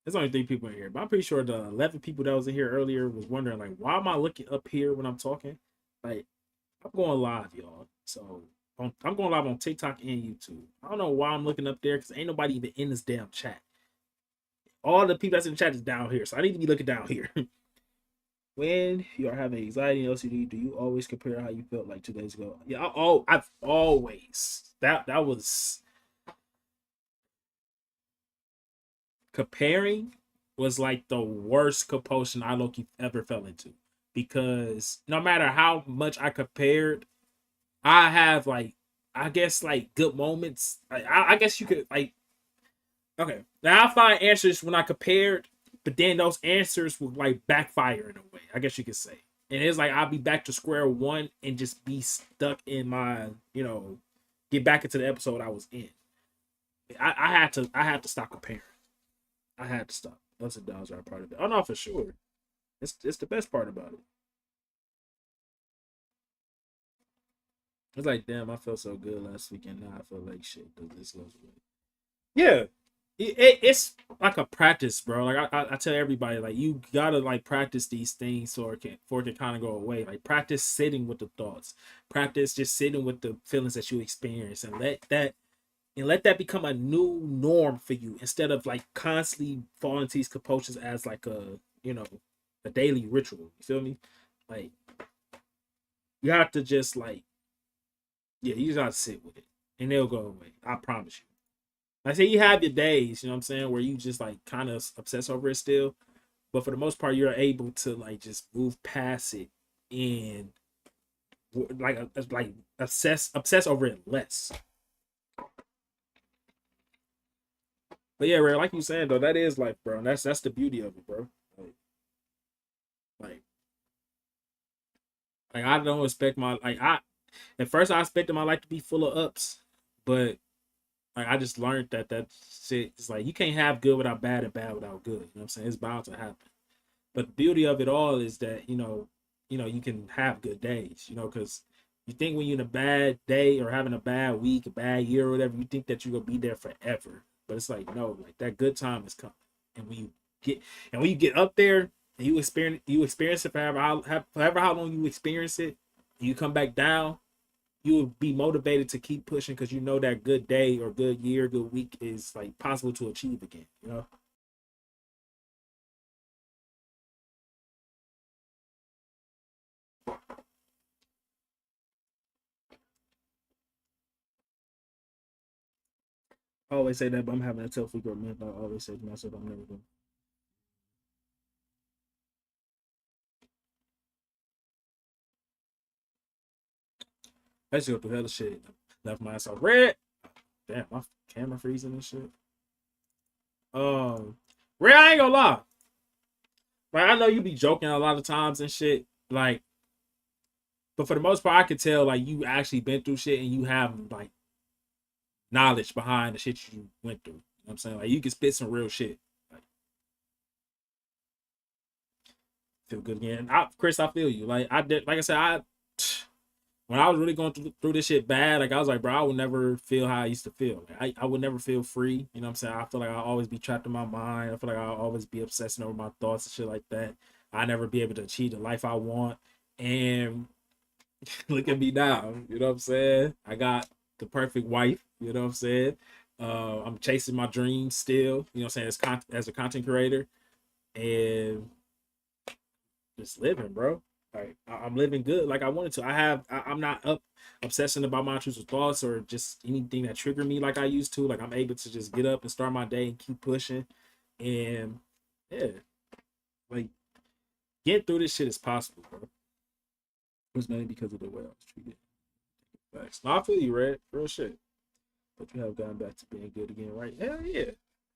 There's only 3 people in here, but I'm pretty sure the 11 people that was in here earlier was wondering, like, why am I looking up here when I'm talking? Like, I'm going live, y'all. So I'm going live on TikTok and YouTube. I don't know why I'm looking up there because ain't nobody even in this damn chat. All the people that's in the chat is down here, so I need to be looking down here. When you are having anxiety and OCD, do you always compare how you felt like 2 days ago? Yeah, I've always that was comparing was like the worst compulsion I low ever fell into because no matter how much I compared, I have like I guess like good moments. I guess you could like okay. Now I find answers when I compared, but then those answers would like backfire in a way. I guess you could say. And it's like I'll be back to square one and just be stuck in my, get back into the episode I was in. I had to stop comparing. I had to stop. Ups and downs are a part of it. Oh no, for sure. It's the best part about it. It's like, damn, I felt so good last weekend. Now I feel like shit. This goes away. Yeah, it's like a practice, bro. Like I tell everybody, like you gotta like practice these things so it can kind of go away. Like practice sitting with the thoughts, practice just sitting with the feelings that you experience, and let that become a new norm for you instead of like constantly falling into these compulsions as like a daily ritual. You feel me? Like you have to just like yeah, you just gotta sit with it, and they'll go away. I promise you. I say you have your days, you know what I'm saying, where you just like kind of obsess over it still, but for the most part, you're able to like just move past it and like obsess over it less. But yeah, Rare, like you saying though, that is life, bro. And that's the beauty of it, bro. Like, like I don't expect my like I at first I expected my life to be full of ups, but Like I just learned that shit is like you can't have good without bad and bad without good. You know what I'm saying? It's bound to happen. But the beauty of it all is that you can have good days. Because you think when you're in a bad day or having a bad week, a bad year, or whatever, you think that you're gonna be there forever. But it's like no, like that good time is coming, and get when you get up there and you experience it forever how long you experience it, and you come back down, you will be motivated to keep pushing because you know that good day or good year, good week is like possible to achieve again. I always say that, but I'm having a tough week or month. I always say to myself, I'm never going. I used to go through hella shit. Left my ass off red. Damn, my camera freezing and shit. Um, Red, I ain't gonna lie. Like I know you be joking a lot of times and shit. Like, but for the most part, I could tell like you actually been through shit and you have like knowledge behind the shit you went through. You know what I'm saying? Like you can spit some real shit. Like feel good again. Chris, I feel you. Like I did. Like I said, when I was really going through this shit bad, like I was like, bro, I would never feel how I used to feel. Like, I would never feel free. You know what I'm saying? I feel like I'll always be trapped in my mind. I feel like I'll always be obsessing over my thoughts and shit like that. I never be able to achieve the life I want. And look at me now. You know what I'm saying? I got the perfect wife. You know what I'm saying? I'm chasing my dreams still. You know what I'm saying? As a content creator, and just living, bro. Like I'm living good, like I wanted to. I'm not obsessing about my intrusive thoughts or just anything that trigger me like I used to. Like I'm able to just get up and start my day and keep pushing, and yeah, like getting through this shit is possible, bro. It was mainly because of the way I was treated. Facts. No, I feel you, Red. Real shit. But you have gotten back to being good again, right? Hell yeah.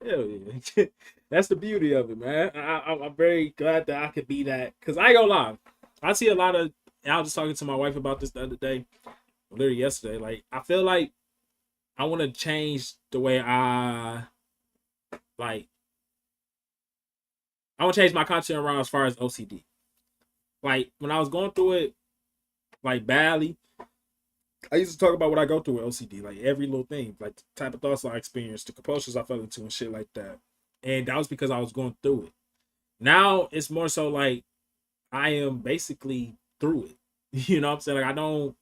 Hell yeah. That's the beauty of it, man. I'm very glad that I could be that. Because I ain't gonna lie. I see a lot of, and I was just talking to my wife about this the other day, literally yesterday. Like, I feel like I want to change the way like, I want to change my content around as far as OCD. Like, when I was going through it, like, badly, I used to talk about what I go through with OCD, like every little thing, like the type of thoughts I experienced, the compulsions I fell into, and shit like that. And that was because I was going through it. Now it's more so like I am basically through it. You know what I'm saying? Like I don't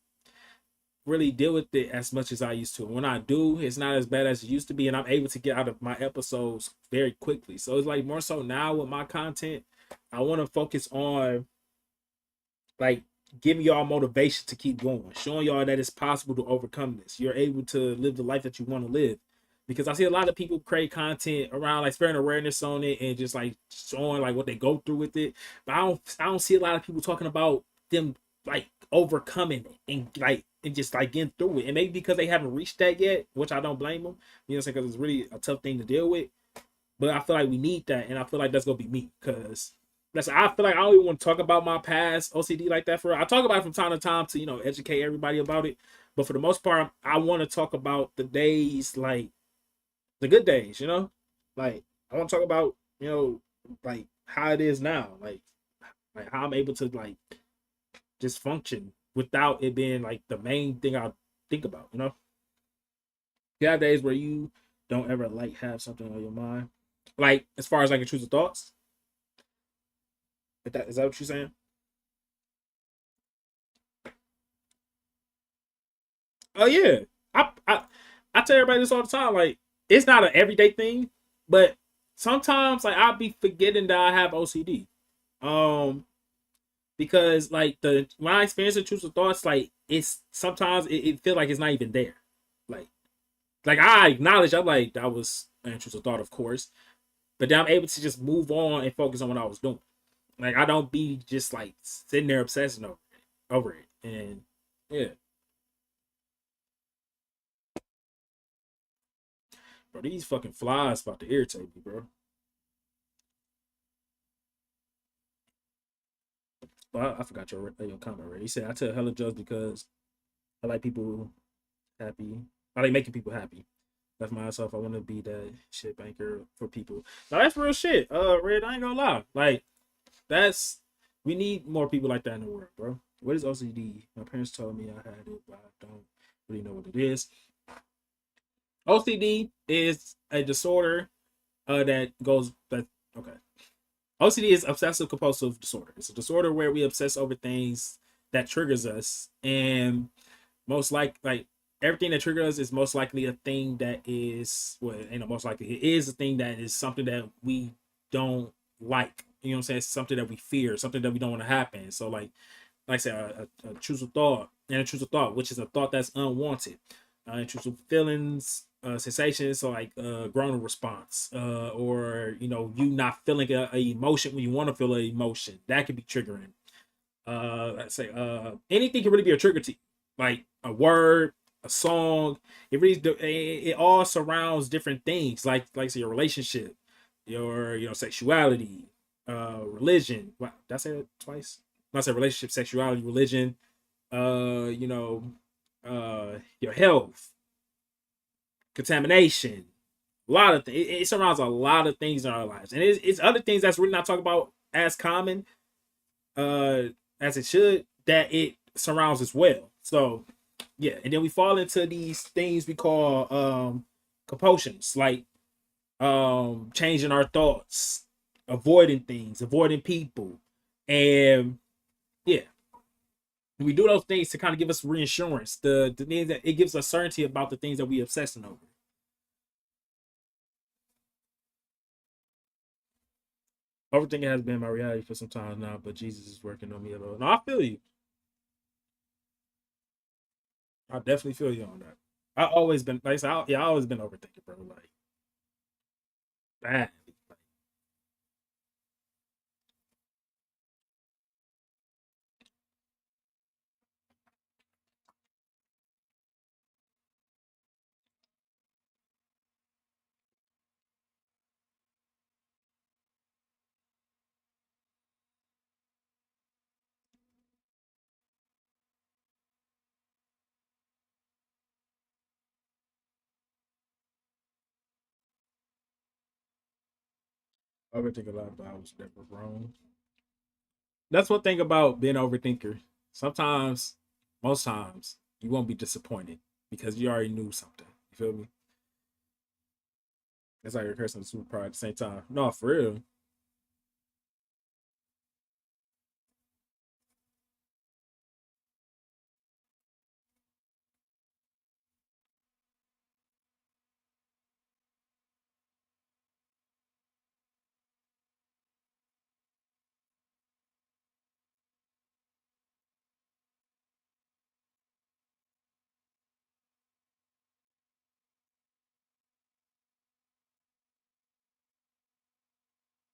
really deal with it as much as I used to. When I do, it's not as bad as it used to be, and I'm able to get out of my episodes very quickly. So it's like more so now with my content, I want to focus on like giving y'all motivation to keep going, showing y'all that it's possible to overcome this. You're able to live the life that you want to live. Because I see a lot of people create content around like spreading awareness on it and just like showing like what they go through with it. But I don't see a lot of people talking about them like overcoming it and just like getting through it. And maybe because they haven't reached that yet, which I don't blame them. You know, because it's really a tough thing to deal with. But I feel like we need that, and I feel like that's gonna be me because I feel like I don't even want to talk about my past OCD like that. I talk about it from time to time to educate everybody about it, but for the most part, I want to talk about the days like the good days. Like I want to talk about like how it is now, like how I'm able to like just function without it being like the main thing I think about. You have days where you don't ever like have something on your mind, like as far as like intrusive thoughts. Is that what you're saying? Oh yeah, I tell everybody this all the time. Like it's not an everyday thing, but sometimes like I'll be forgetting that I have OCD. Um, because like the when I experience intrusive thoughts, like it's sometimes it feel like it's not even there. Like I acknowledge I'm like that was an intrusive thought, of course, but then I'm able to just move on and focus on what I was doing. Like I don't be just like sitting there obsessing over it. And yeah, bro, these fucking flies about to irritate me, bro. Well, I forgot your comment already. He said I tell hella jokes because I like people happy. I like making people happy. Left myself. I want to be that shit banker for people. Now that's real shit. Red, I ain't gonna lie. Like that's we need more people like that in the world, bro. What is OCD? My parents told me I had it, but I don't really know what it is. OCD is a disorder that goes that okay. OCD is obsessive compulsive disorder. It's a disorder where we obsess over things that triggers us, and most like everything that triggers us is most likely a thing that is well, most likely it is a thing that is something that we don't like. You know what I'm saying? It's something that we fear, something that we don't want to happen. So like I said, a intrusive thought, an intrusive thought, which is a thought that's unwanted. Intrusive feelings, sensations, so like groaning response, or you not feeling a emotion when you want to feel an emotion. That could be triggering. Let's say anything can really be a trigger to you, like a word, a song. It all surrounds different things, like say your relationship, your sexuality, religion. Wow, did I say it twice? No, I said relationship, sexuality, religion, you know, your health, contamination, a lot of things. It surrounds a lot of things in our lives, and it's other things that's really not talked about as common, uh, as it should, that it surrounds as well. So yeah, and then we fall into these things we call compulsions, like changing our thoughts, avoiding things, avoiding people, and yeah, we do those things to kind of give us reassurance. The things that it gives us certainty about the things that we obsessing over. Overthinking has been my reality for some time now, but Jesus is working on me a little. No, I feel you. I definitely feel you on that. I always been like I said, I always been overthinking, bro. Like bad. Like, overthink a lot, but I was never wrong. That's one thing about being an overthinker. Sometimes, most times, you won't be disappointed because you already knew something. You feel me? It's like you're cursing super pride at the same time. No, for real.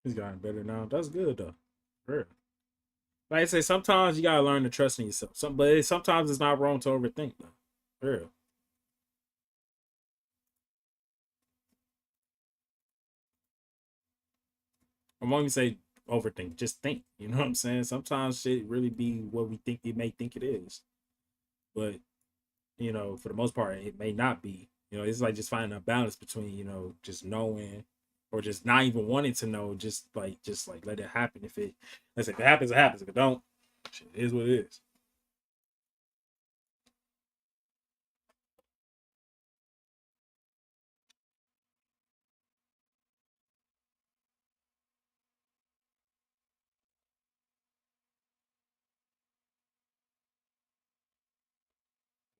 He's gotten better now. That's good though. For real. Like I say, sometimes you gotta learn to trust in yourself. Sometimes it's not wrong to overthink though. For real. I won't even say overthink. Just think. You know what I'm saying? Sometimes shit really be what we think it may think it is, but for the most part, it may not be. It's like just finding a balance between just knowing or just not even wanting to know. Just like let it happen. Let's say if it happens, it happens. If it don't, shit, it is what it is.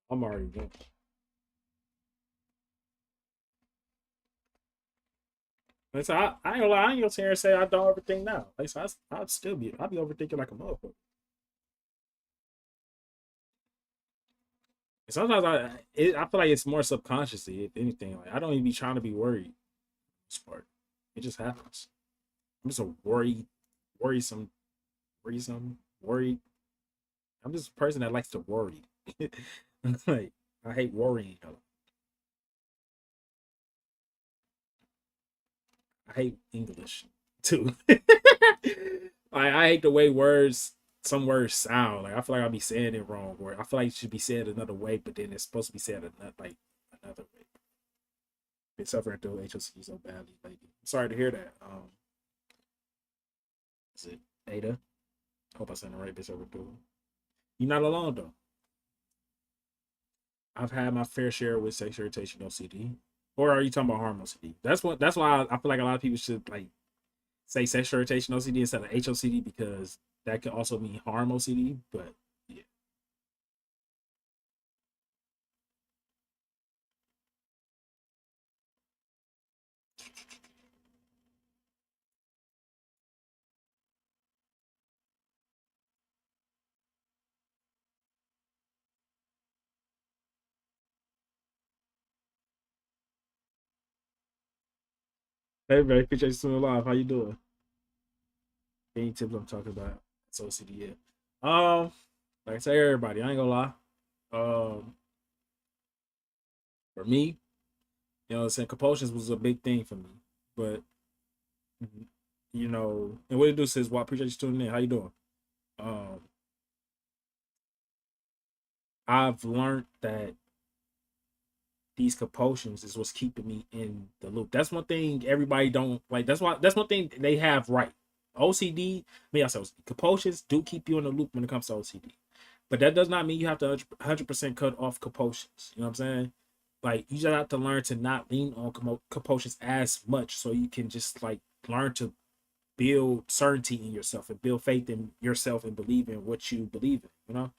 I'm already done. Like I said, I ain't gonna lie. I ain't gonna sit here and say I don't overthink now. Like I said, I'd still I'd be overthinking like a motherfucker. And sometimes I feel like it's more subconsciously, if anything. Like I don't even be trying to be worried. This part, it just happens. I'm just a worrisome, worried. I'm just a person that likes to worry. Like I hate worrying. I hate English too. I hate the way some words sound. Like I feel like I'll be saying it wrong, or I feel like it should be said another way, but then it's supposed to be said another way. been suffering through HOCD so badly lately. Sorry to hear that. Is it Ada? Hope I said the right bitch over through. You're not alone though. I've had my fair share with sexual irritation OCD. Or are you talking about harm OCD? That's why I feel like a lot of people should like say sexual irritation OCD instead of HOCD because that could also mean harm OCD. But yeah. Hey everybody, appreciate you tuning live. How you doing? Any tips I'm talking about? It's OCD. Yeah. Like I say, everybody, I ain't gonna lie. Um, for me, saying compulsions was a big thing for me. But and what it do says, well, I appreciate you tuning in. How you doing? Um, I've learned that these compulsions is what's keeping me in the loop. That's one thing everybody don't like. That's one thing they have right. OCD, me also compulsions do keep you in the loop when it comes to OCD. But that does not mean you have to 100% cut off compulsions. You know what I'm saying? Like you just have to learn to not lean on compulsions as much, so you can just like learn to build certainty in yourself and build faith in yourself and believe in what you believe in.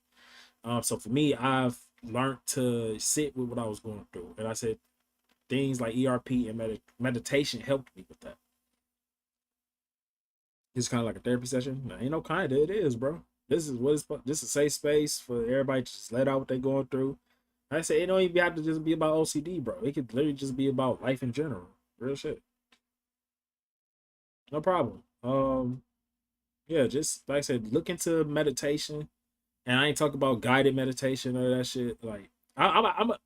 So for me, I've learned to sit with what I was going through, and I said things like ERP and meditation helped me with that. It's kind of like a therapy session. No, ain't no kind of, it is, bro. This is a safe space for everybody to just let out what they're going through. I say it don't even have to just be about OCD, bro. It could literally just be about life in general. Real shit. No problem. Yeah, just like I said, look into meditation. And I ain't talking about guided meditation or that shit. Like I'm a,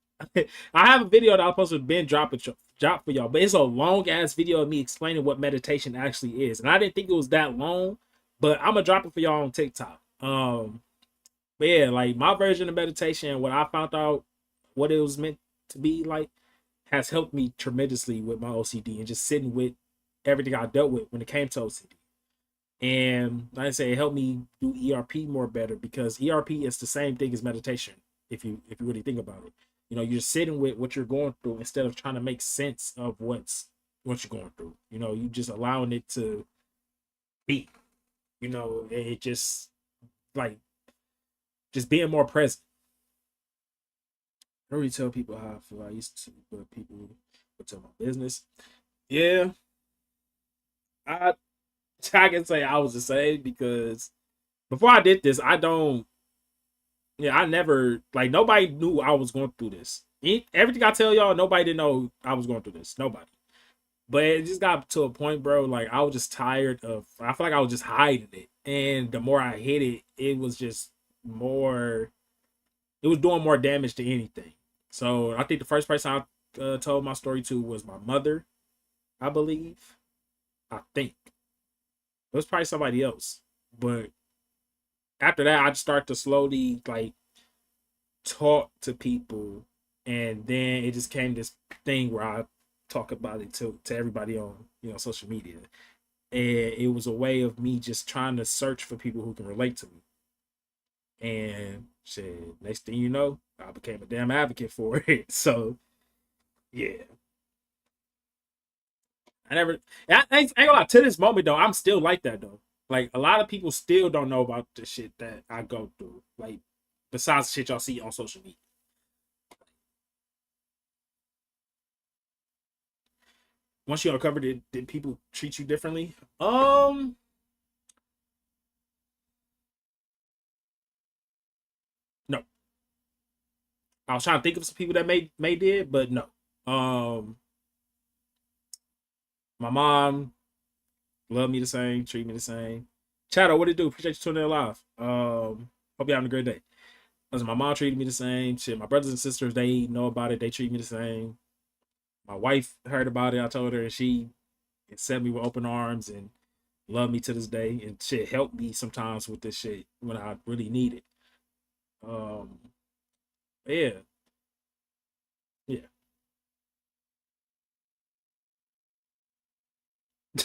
I have a video that I'm supposed to been drop for y'all, but it's a long ass video of me explaining what meditation actually is, and I didn't think it was that long, but I'm gonna drop it for y'all on TikTok. But yeah, like my version of meditation, what I found out, what it was meant to be like, has helped me tremendously with my OCD and just sitting with everything I dealt with when it came to OCD. And like I say, it helped me do ERP more better because ERP is the same thing as meditation. If you really think about it, you're sitting with what you're going through instead of trying to make sense of what you're going through. You just allowing it to be. It just like just being more present. I don't really tell people how I feel. I used to, but people would tell my business. Yeah, I I can say I was the same because before I did this, I don't. Yeah, I never like nobody knew I was going through this. Everything I tell y'all, nobody didn't know I was going through this. Nobody. But it just got to a point, bro. Like I was just tired of. I feel like I was just hiding it, and the more I hid it, it was just more. It was doing more damage to anything. So I think the first person I told my story to was my mother. I believe. I think it was probably somebody else, but after that, I just started to slowly like talk to people, and then it just came this thing where I talk about it to everybody on social media, and it was a way of me just trying to search for people who can relate to me. And shit, next thing you know, I became a damn advocate for it. So yeah, I never. I ain't gonna lie. To this moment though, I'm still like that though. Like a lot of people still don't know about the shit that I go through. Like besides the shit y'all see on social media. Once you uncovered it, did people treat you differently? No. I was trying to think of some people that may did, but no. Um, my mom loved me the same, treat me the same. Chato, what it do? Appreciate you tuning in live. Hope you having a great day. Listen, my mom treated me the same. Shit, my brothers and sisters, they know about it. They treat me the same. My wife heard about it. I told her, and she accepted me with open arms and loved me to this day. And shit helped me sometimes with this shit when I really need it. Um, yeah, yeah.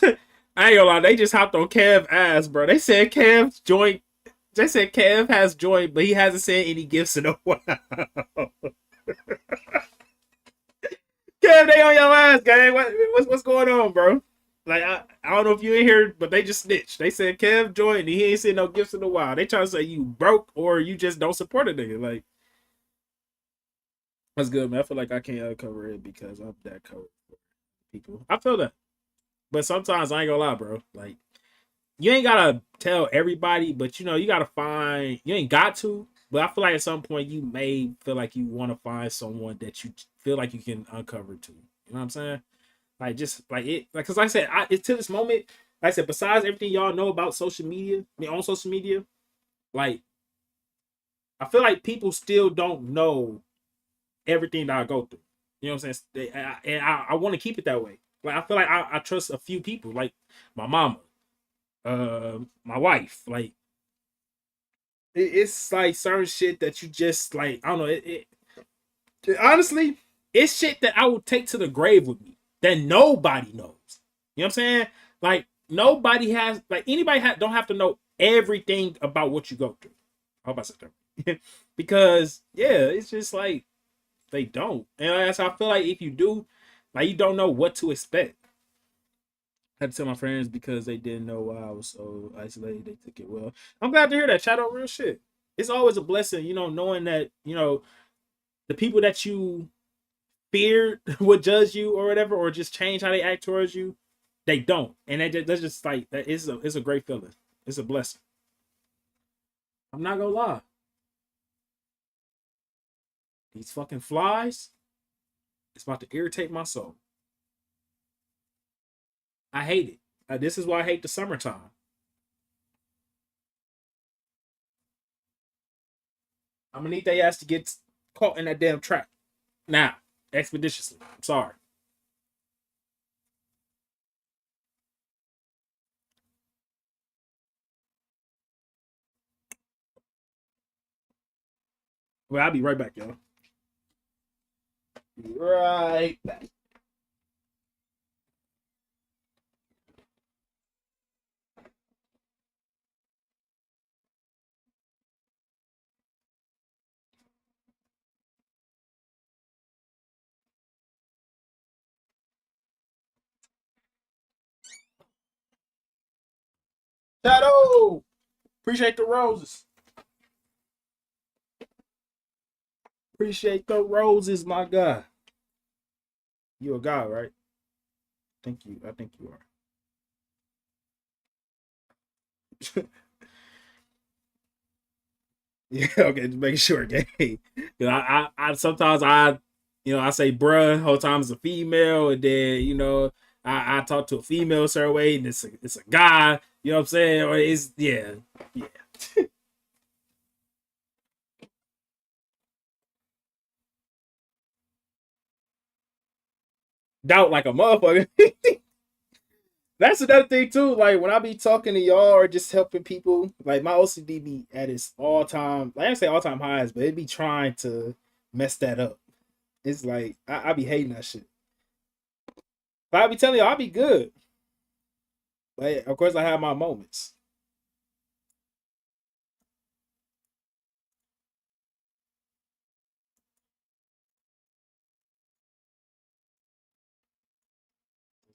I ain't gonna lie, they just hopped on Kev ass, bro. They said Kev's joint. They said Kev has joint, but he hasn't said any gifts in a while. Kev, they on your ass, gang. What's going on, bro? Like I don't know if you in here, but they just snitched. They said Kev joined and he ain't seen no gifts in a while. They trying to say you broke or you just don't support a nigga. Like that's good, man. I feel like I can't cover it because I'm that covered for people. I feel that, but sometimes I ain't gonna lie, bro. Like you ain't gotta tell everybody, but you gotta find. You ain't got to, but I feel like at some point you may feel like you want to find someone that you feel like you can uncover to. You know what I'm saying? Like just like it, like because like I said, it's to this moment. Like I said, besides everything y'all know about social media, on social media, like I feel like people still don't know everything that I go through. You know what I'm saying? And I want to keep it that way. Like I feel like I trust a few people, like my mama, my wife. Like it's like certain shit that you just like. I don't know. Honestly, it's shit that I would take to the grave with me that nobody knows. You know what I'm saying? Like nobody has, like anybody don't have to know everything about what you go through. I hope I said that. Because yeah, it's just like they don't, and that's how I feel like if you do, like you don't know what to expect. I had to tell my friends because they didn't know why I was so isolated. They took it well. I'm glad to hear that. Chat on real shit. It's always a blessing, knowing that the people that you feared would judge you or whatever, or just change how they act towards you, they don't, and that's just like that. It's a great feeling. It's a blessing. I'm not gonna lie. These fucking flies, it's about to irritate my soul. I hate it. This is why I hate the summertime. I'm gonna need their ass to get caught in that damn trap now, expeditiously. I'm sorry. Well, I'll be right back, y'all. Be right back. Shadow, appreciate the roses. Appreciate the roses, my guy. You a guy, right? Thank you. I think you are. Yeah, okay, just making sure, okay. I sometimes I say bruh whole time it's a female, and then I talk to a female a certain way, and it's a guy. You know what I'm saying? Or it's yeah. Doubt like a motherfucker. That's another thing too. Like when I be talking to y'all or just helping people, like my OCD be at its all time. Like I say all time highs, but it be trying to mess that up. It's like I be hating that shit. But I be telling y'all I be good. But of course I have my moments.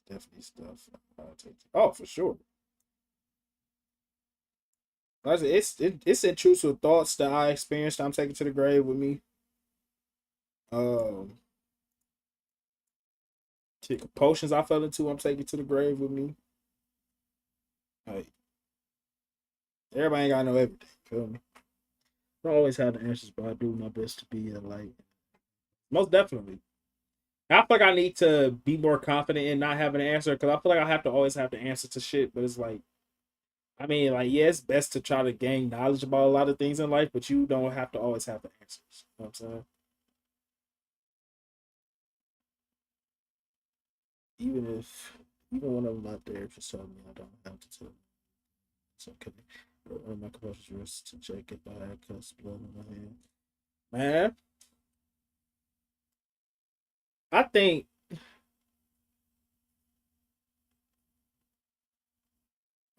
Definitely stuff. I'll take it. Oh, for sure. Like I said, it's intrusive thoughts that I experienced. I'm taking to the grave with me. Um, Potions I fell into. I'm taking to the grave with me. Like everybody ain't got to know everything. Feel me? I don't always have the answers, but I do my best to be a light. Most definitely. I feel like I need to be more confident in not having an answer because I feel like I have to always have the answer to shit. But it's like, I mean, like, yeah, it's best to try to gain knowledge about a lot of things in life, but you don't have to always have the answers. You know what I'm saying? Even if even one of them out there just tell me I don't have to tell. It's okay. My compulsion's wrist to check if I had cuss blood in my hand. Man, I think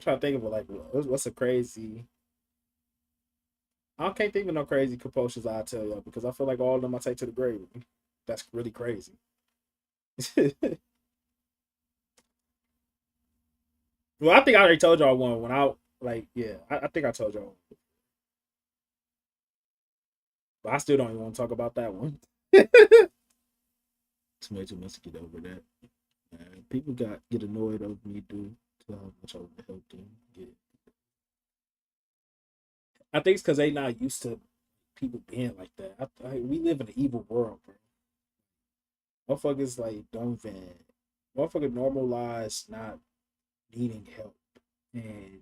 trying to think of like what's a crazy. I can't think of no crazy compulsions I tell y'all because I feel like all of them I take to the grave. That's really crazy. Well, I think I already told y'all one when I like yeah. I think I told y'all, but I still don't even want to talk about that one. It's way too much to get over that. People get annoyed of me due to how much I want to help them get. I think it's because they not used to people being like that. We live in an evil world, bro. Motherfuckers like don't even motherfucker normalize not needing help and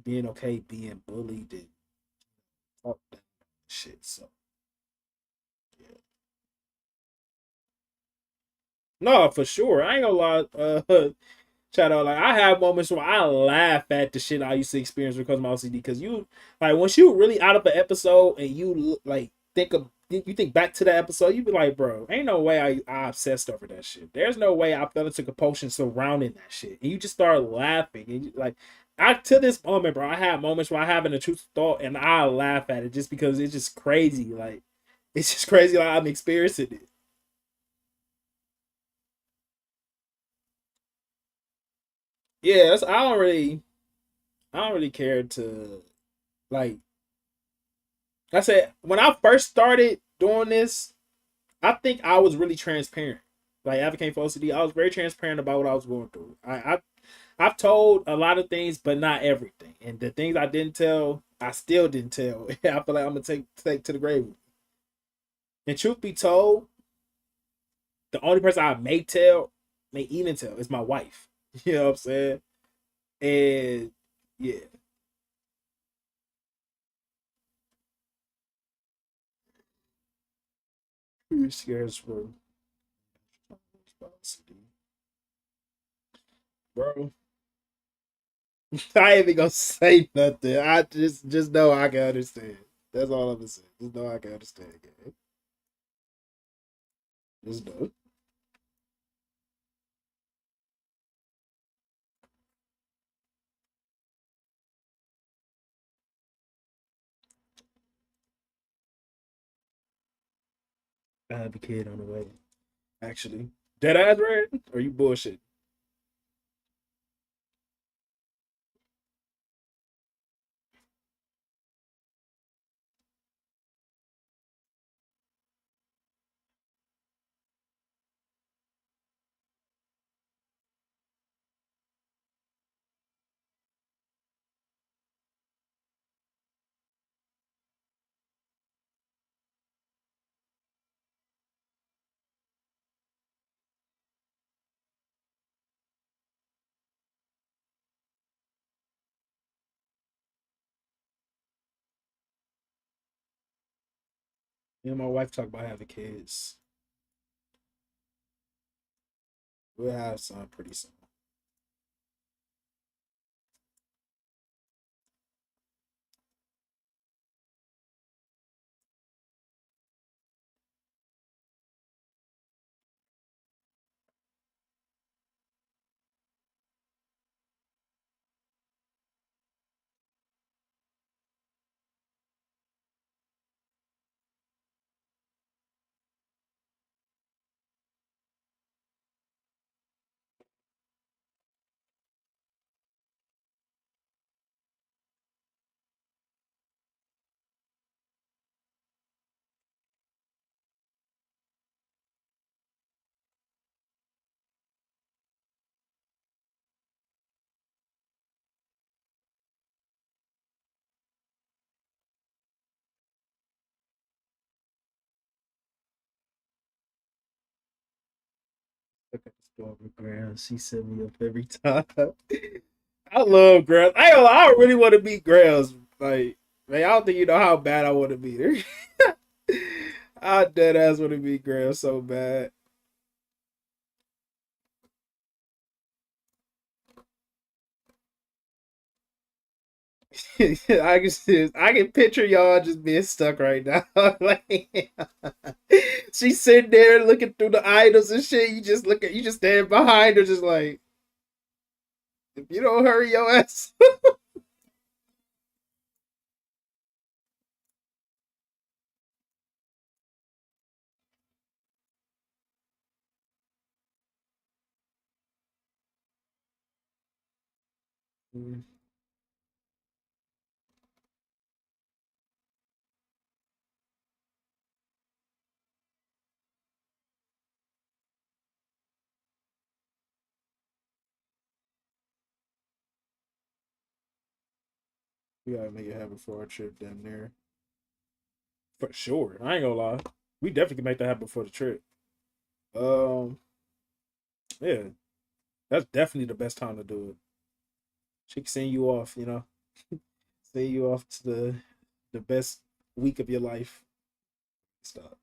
being okay being bullied and talk that shit. So yeah. No, for sure. I ain't gonna lie. Shout out, like I have moments where I laugh at the shit I used to experience because of my OCD. Because you, like, once you really out of an episode and you like you think back to that episode, you be like, bro, ain't no way I obsessed over that shit. There's no way I fell into compulsion surrounding that shit, and you just start laughing and you, like, I to this moment, bro, I have moments where I have an intrusive thought and I laugh at it just because it's just crazy. Like, it's just crazy. Like I'm experiencing it. Yeah, I don't really care to like I said, when I first started doing this, I think I was really transparent. Like advocating for OCD, I was very transparent about what I was going through. I've told a lot of things, but not everything. And the things I didn't tell, I still didn't tell. I feel like I'm gonna take to the grave. And truth be told, the only person I may even tell, is my wife. You know what I'm saying? And yeah, who scares for bro? I ain't even gonna say nothing. I just know I can understand. That's all I'm gonna say. Just know I can understand, gang. Just know. I have a kid on the way. Actually, dead ass red? Or you bullshit? Me and my wife talk about having kids. We'll have some pretty soon. Look at the store with Grams. She set me up every time. I love Grams. I really want to meet Grams. Like, man, I don't think you know how bad I want to meet her. I dead ass want to meet Grams so bad. I can picture y'all just being stuck right now. Like she's sitting there looking through the items and shit. You just stand behind her, just like If you don't hurry your ass. Mm, we gotta make it happen for our trip down there. For sure. I ain't gonna lie. We definitely can make that happen for the trip. Um, yeah, that's definitely the best time to do it. She can send you off, send you off to the best week of your life. Stop.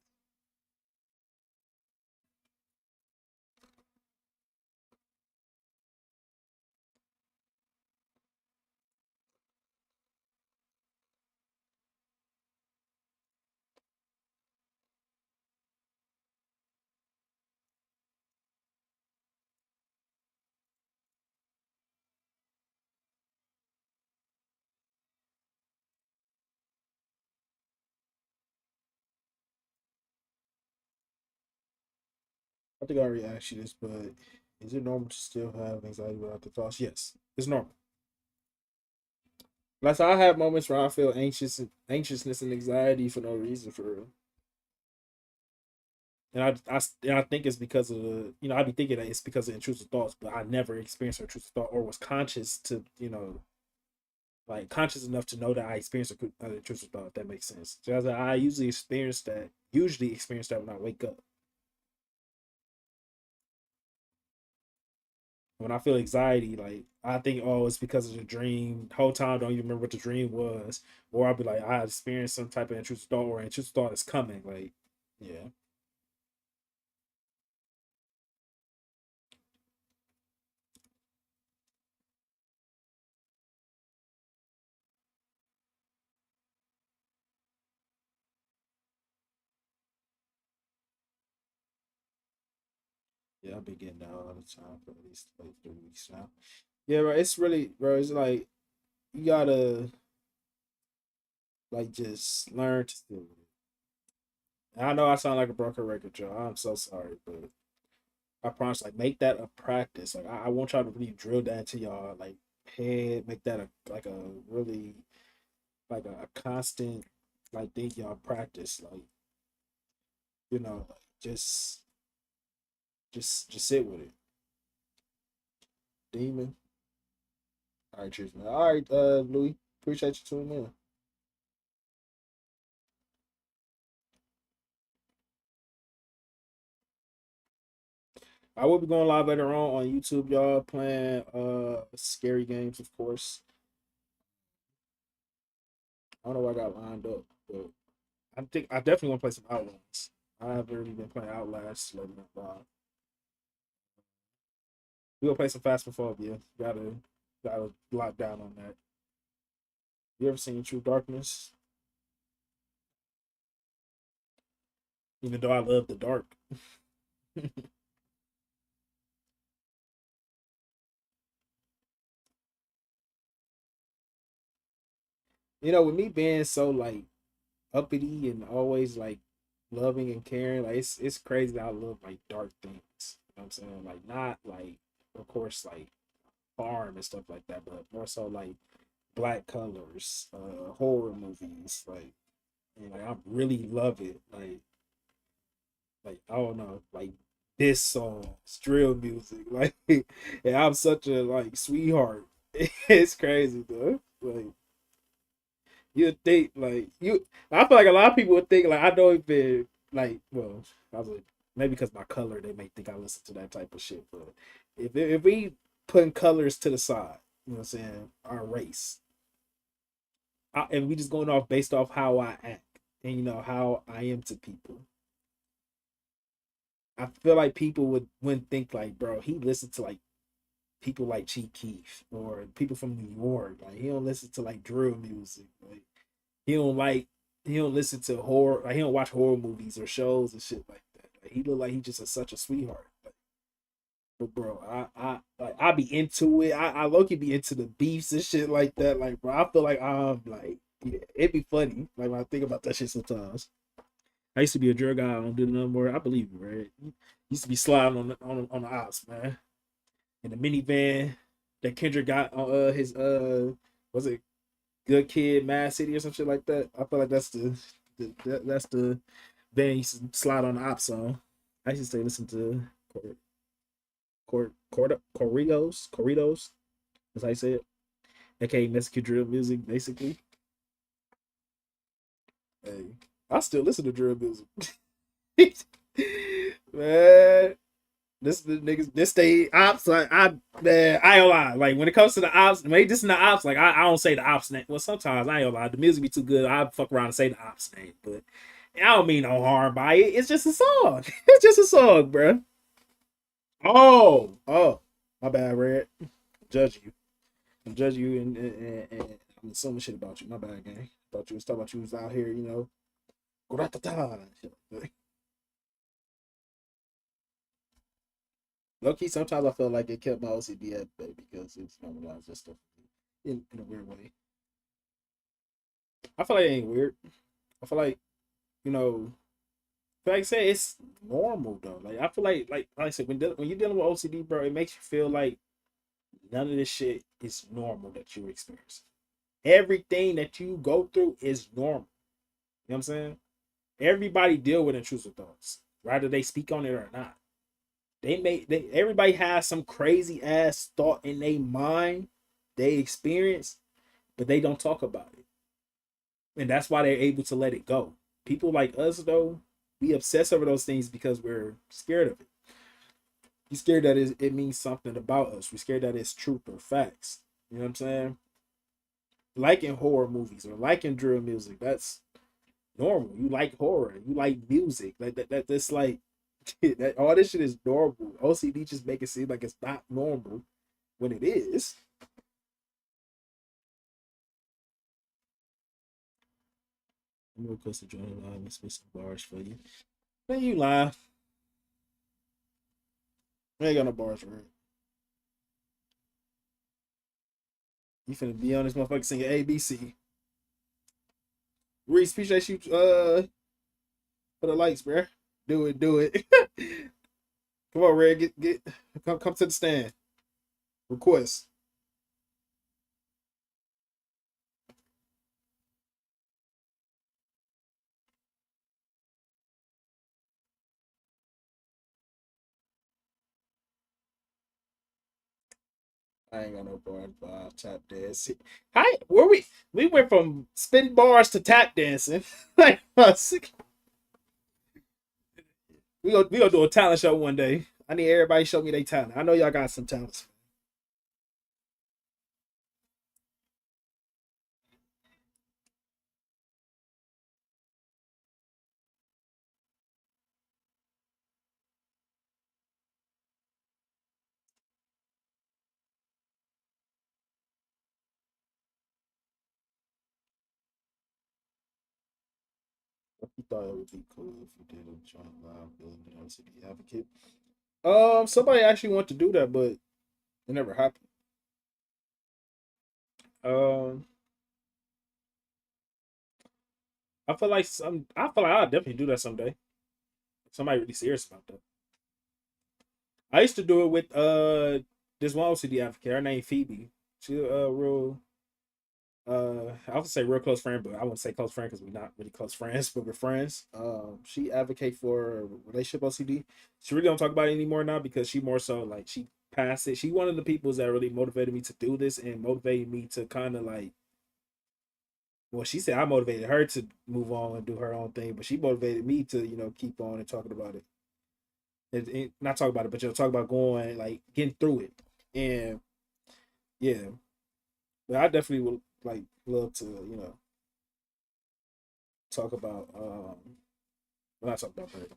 I think I already asked you this, but is it normal to still have anxiety without the thoughts? Yes, it's normal. Like I have moments where I feel anxiousness and anxiety for no reason, for real. And I think it's because of I be thinking that it's because of intrusive thoughts, but I never experienced an intrusive thought or was conscious to, like conscious enough to know that I experienced an intrusive thought. If that makes sense. So I usually experience that when I wake up. When I feel anxiety, like I think, oh, it's because of the dream. The whole time, I don't even remember what the dream was, or I'll be like, I experienced some type of intrusive thought, or intrusive thought is coming. Like, yeah, yeah, I've been getting that all the time for at least like 3 weeks now. Yeah, bro, it's really, bro. It's like you gotta like just learn to deal with it. And I know I sound like a broken record, y'all. I'm so sorry, but I promise, like, make that a practice. Like, I want y'all to really drill that into y'all, like, head. Make that a really like a constant like thing y'all practice. Like, like just sit with it. Demon. All right, cheers, man. All right, Louis. Appreciate you tuning in. I will be going live later on YouTube, y'all, playing scary games, of course. I don't know what I got lined up, but I definitely want to play some Outlast. I haven't really been playing Outlast lately. We gonna play some Phasmophobia. Gotta lock down on that. You ever seen True Darkness? Even though I love the dark. With me being so like uppity and always like loving and caring, like it's crazy that I love like dark things. You know what I'm saying? Like not like of course like farm and stuff like that, but more so like black colors, horror movies, like I really love it. Like I don't know, like this song, drill music, like and I'm such a like sweetheart. It's crazy though. Like you think like you I feel like a lot of people would think like I don't even like well, I was like maybe because my color they may think I listen to that type of shit. But if we putting colors to the side, you know what I'm saying, our race. And we just going off based off how I act and how I am to people. I feel like people wouldn't think like, bro, he listened to like people like Chief Keef or people from New York. Like he don't listen to like drill music. Like he don't like he don't listen to horror. Like he don't watch horror movies or shows and shit like that. Like he look like he just such a sweetheart. Like, But bro, I be into it. I low key be into the beefs and shit like that. Like, bro, I feel like I'm like, yeah, it'd be funny. Like when I think about that shit sometimes. I used to be a drug guy. I don't do it no more. I believe you, right? Used to be sliding on the ops, man. In the minivan that Kendrick got on his was it Good Kid, Mad City or some shit like that. I feel like that's the van he used to slide on the ops song. I used to say listen to Corridos. That's how you say it. AKA Mexican drill music, basically. Hey, I still listen to drill music. Man, this the niggas, this they ops. Like man, I ain't lie. Like when it comes to the ops, maybe this is the ops. Like I don't say the ops name. Well, sometimes I ain't lie. The music be too good. I fuck around and say the ops name, but I don't mean no harm by it. It's just a song. It's just a song, bro. Oh, my bad, Red. Judge you. I'm judging you and I'm assuming shit about you. My bad, gang. Thought you was talking about you was out here, you know. Gratata. Low key, sometimes I feel like it kept my OCD at bay because it's normalized just stuff in a weird way. I feel like it ain't weird. I feel like, you know, like I said, it's normal though. Like I feel like I said, when you're dealing with OCD, bro, it makes you feel like none of this shit is normal that you experience. Everything that you go through is normal. You know what I'm saying? Everybody deal with intrusive thoughts, whether they speak on it or not. Everybody has some crazy ass thought in their mind they experience, but they don't talk about it. And that's why they're able to let it go. People like us though, we obsess over those things because we're scared of it. We're scared that it means something about us. We're scared that it's truth or facts. You know what I'm saying? Like in horror movies or like in drill music, that's normal. You like horror, you like music. That's like that all this shit is normal. OCD just make it seem like it's not normal when it is. I'm gonna post the joint line. Let's spit some bars for you. Man, you lie. I ain't got no bars for it. You finna be on this motherfucker singing ABC. Reese, appreciate you for the likes, bro. Do it. Come on, Red. Get come to the stand. Request. I ain't got no bars by tap dance. Hi, where we went from spin bars to tap dancing. Like we gonna do a talent show one day. I need everybody to show me their talent. I know y'all got some talents. You thought it would be cool if you did a joint live building the LCD advocate. Somebody actually wanted to do that, but it never happened. Um, I feel like I'll definitely do that someday. Somebody really serious about that. I used to do it with this one OCD advocate. Her name Phoebe. She real I would say real close friend, but I wouldn't say close friend because we're not really close friends, but we're friends. She advocate for relationship OCD. She really don't talk about it anymore now because she more so like she passed it. She one of the people that really motivated me to do this and motivated me to kind of like. Well, she said I motivated her to move on and do her own thing, but she motivated me to keep on and talking about it. And not talk about it, but talk about going like getting through it. And yeah, but I definitely would like love to talk about well, not talk about but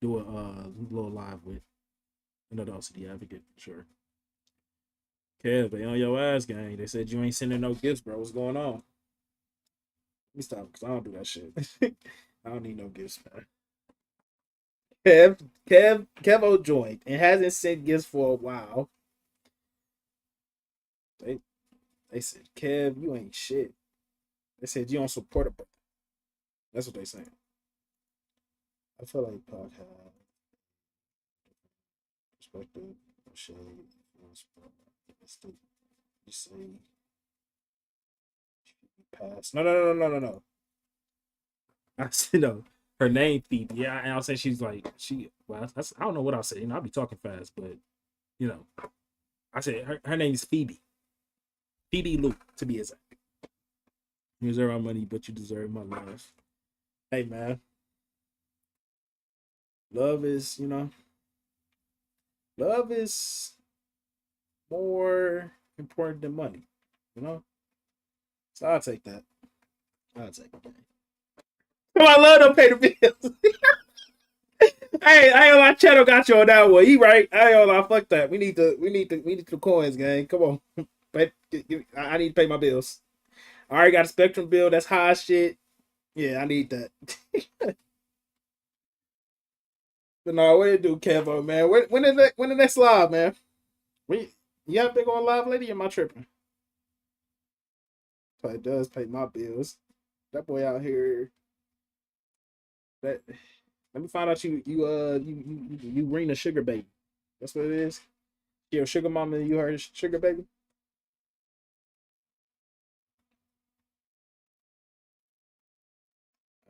do a little live with another OCD advocate for sure. Kev, they on your ass, gang. They said you ain't sending no gifts, bro. What's going on? Let me stop because I don't do that shit. I don't need no gifts, man. Kevo joined and hasn't sent gifts for a while. They they said, Kev, you ain't shit. They said you don't support a brother. That's what they saying. I feel like Pac had perspective, shade, you say pass. No. I said no. Her name Phoebe. Yeah, and I'll say she's like she. Well, that's I don't know what I'll say. I'll be talking fast, but you know, I said her name is Phoebe. Phoebe Luke to be exact. You deserve my money, but you deserve my love. Hey man, love is love is more important than money. You know, so I'll take that. I'll take it. Oh, I love them pay the bills. Hey, I ain't lie, Channel got you on that one. He right. I ain't gonna lie, fuck that. We need the coins, gang. Come on. But I need to pay my bills. I already got a Spectrum bill. That's high shit. Yeah, I need that. But no, what it do, Kevo, man? When the next live, man? We you have been going live lady? Am I tripping? So it does pay my bills. That boy out here. That let me find out you bring the sugar baby. That's what it is. Your sugar mama, you heard sugar baby.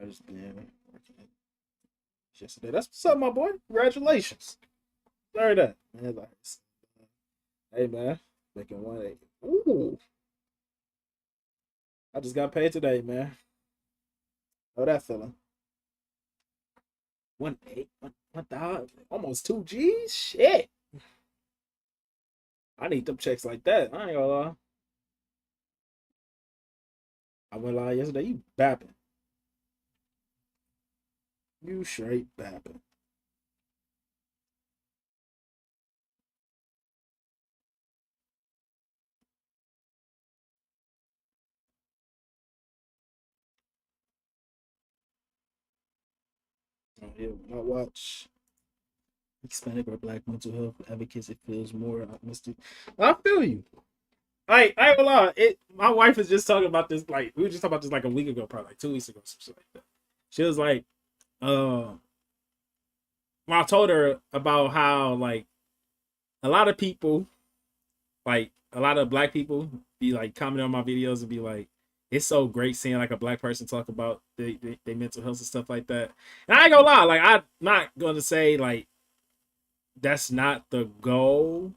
I just been working yesterday. That's what's up, my boy. Congratulations. Sorry that. Man, like, hey man, making 180. Ooh, I just got paid today, man. How that feeling? 1 8, 1,000, almost 2 G's. Shit. I need them checks like that. I ain't gonna lie. I went live yesterday. You bapping. You straight bapping. Oh, yeah, my watch. Hispanic or black mental health advocates. It feels more optimistic. I feel you. I ain't gonna lie. My wife was just talking about this. Like we were just talking about this like a week ago, probably like 2 weeks ago, something like that. She was like, when I told her about how like a lot of people, like a lot of black people, be like commenting on my videos and be like, it's so great seeing like a black person talk about their mental health and stuff like that. And I ain't gonna lie, like I'm not gonna say like that's not the goal.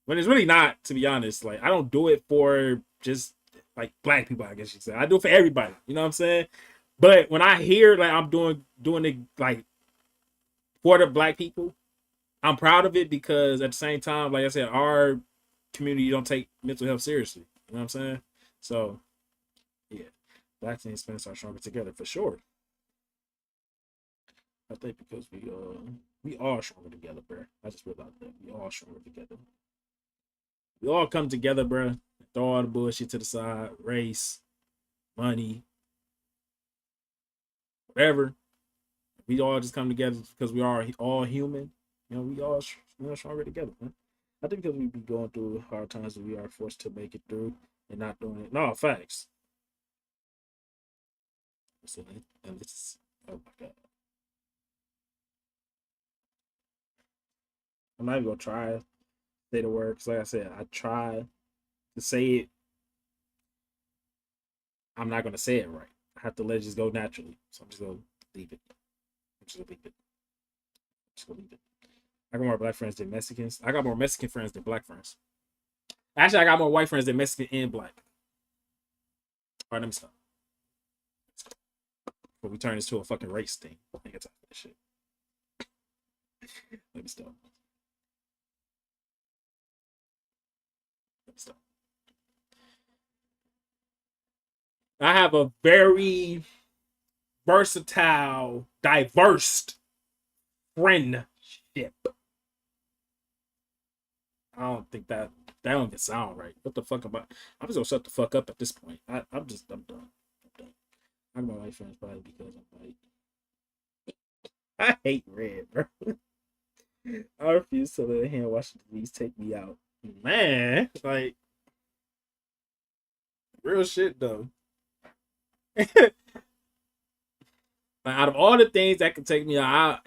When it's really not, to be honest. Like I don't do it for just like black people, I guess you say. I do it for everybody. You know what I'm saying? But when I hear like I'm doing it like for the black people, I'm proud of it because at the same time, like I said, our community don't take mental health seriously. You know what I'm saying? So yeah, blacks and Hispanics are stronger together for sure. I think because we all stronger together, bro. I just realized that we all stronger together. We all come together, bro. Throw all the bullshit to the side, race, money, whatever. We all just come together because we are all human. You know, we all stronger together, man. I think because we be going through hard times, we are forced to make it through and not doing it. No, facts. So and this, oh my god, I'm not even gonna try to say the word because, like I said, I try to say it. I'm not gonna say it right. I have to let it just go naturally. So I'm just gonna leave it. I'm just gonna leave it. Just gonna leave it. I got more black friends than Mexicans. I got more Mexican friends than black friends. Actually, I got more white friends than Mexican and black. All right, let me stop. But we turn this to a fucking race thing. I think it's that shit. Let me stop. Let me stop. I have a very versatile, diverse friendship. I don't think that don't even sound right. What the fuck am I? I'm just gonna shut the fuck up at this point. I'm done. I'm done. I'm my white friends probably because I'm white. I hate red, bro. I refuse to let a hand wash disease take me out. Man, like real shit though. Like, out of all the things that could take me out,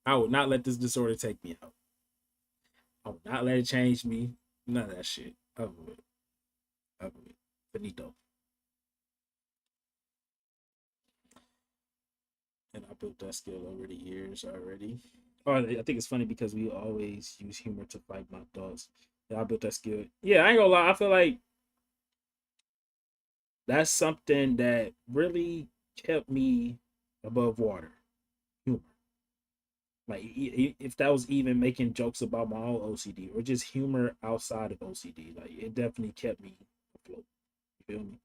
I would not let this disorder take me out. I would not let it change me. None of that shit. Over with. Over with. Finito. And I built that skill over the years already. Oh, I think it's funny because we always use humor to fight my thoughts. Yeah, I built that skill. Yeah, I ain't gonna lie. I feel like that's something that really kept me above water. Humor. Like if that was even making jokes about my own OCD or just humor outside of OCD, like it definitely kept me afloat. You feel me?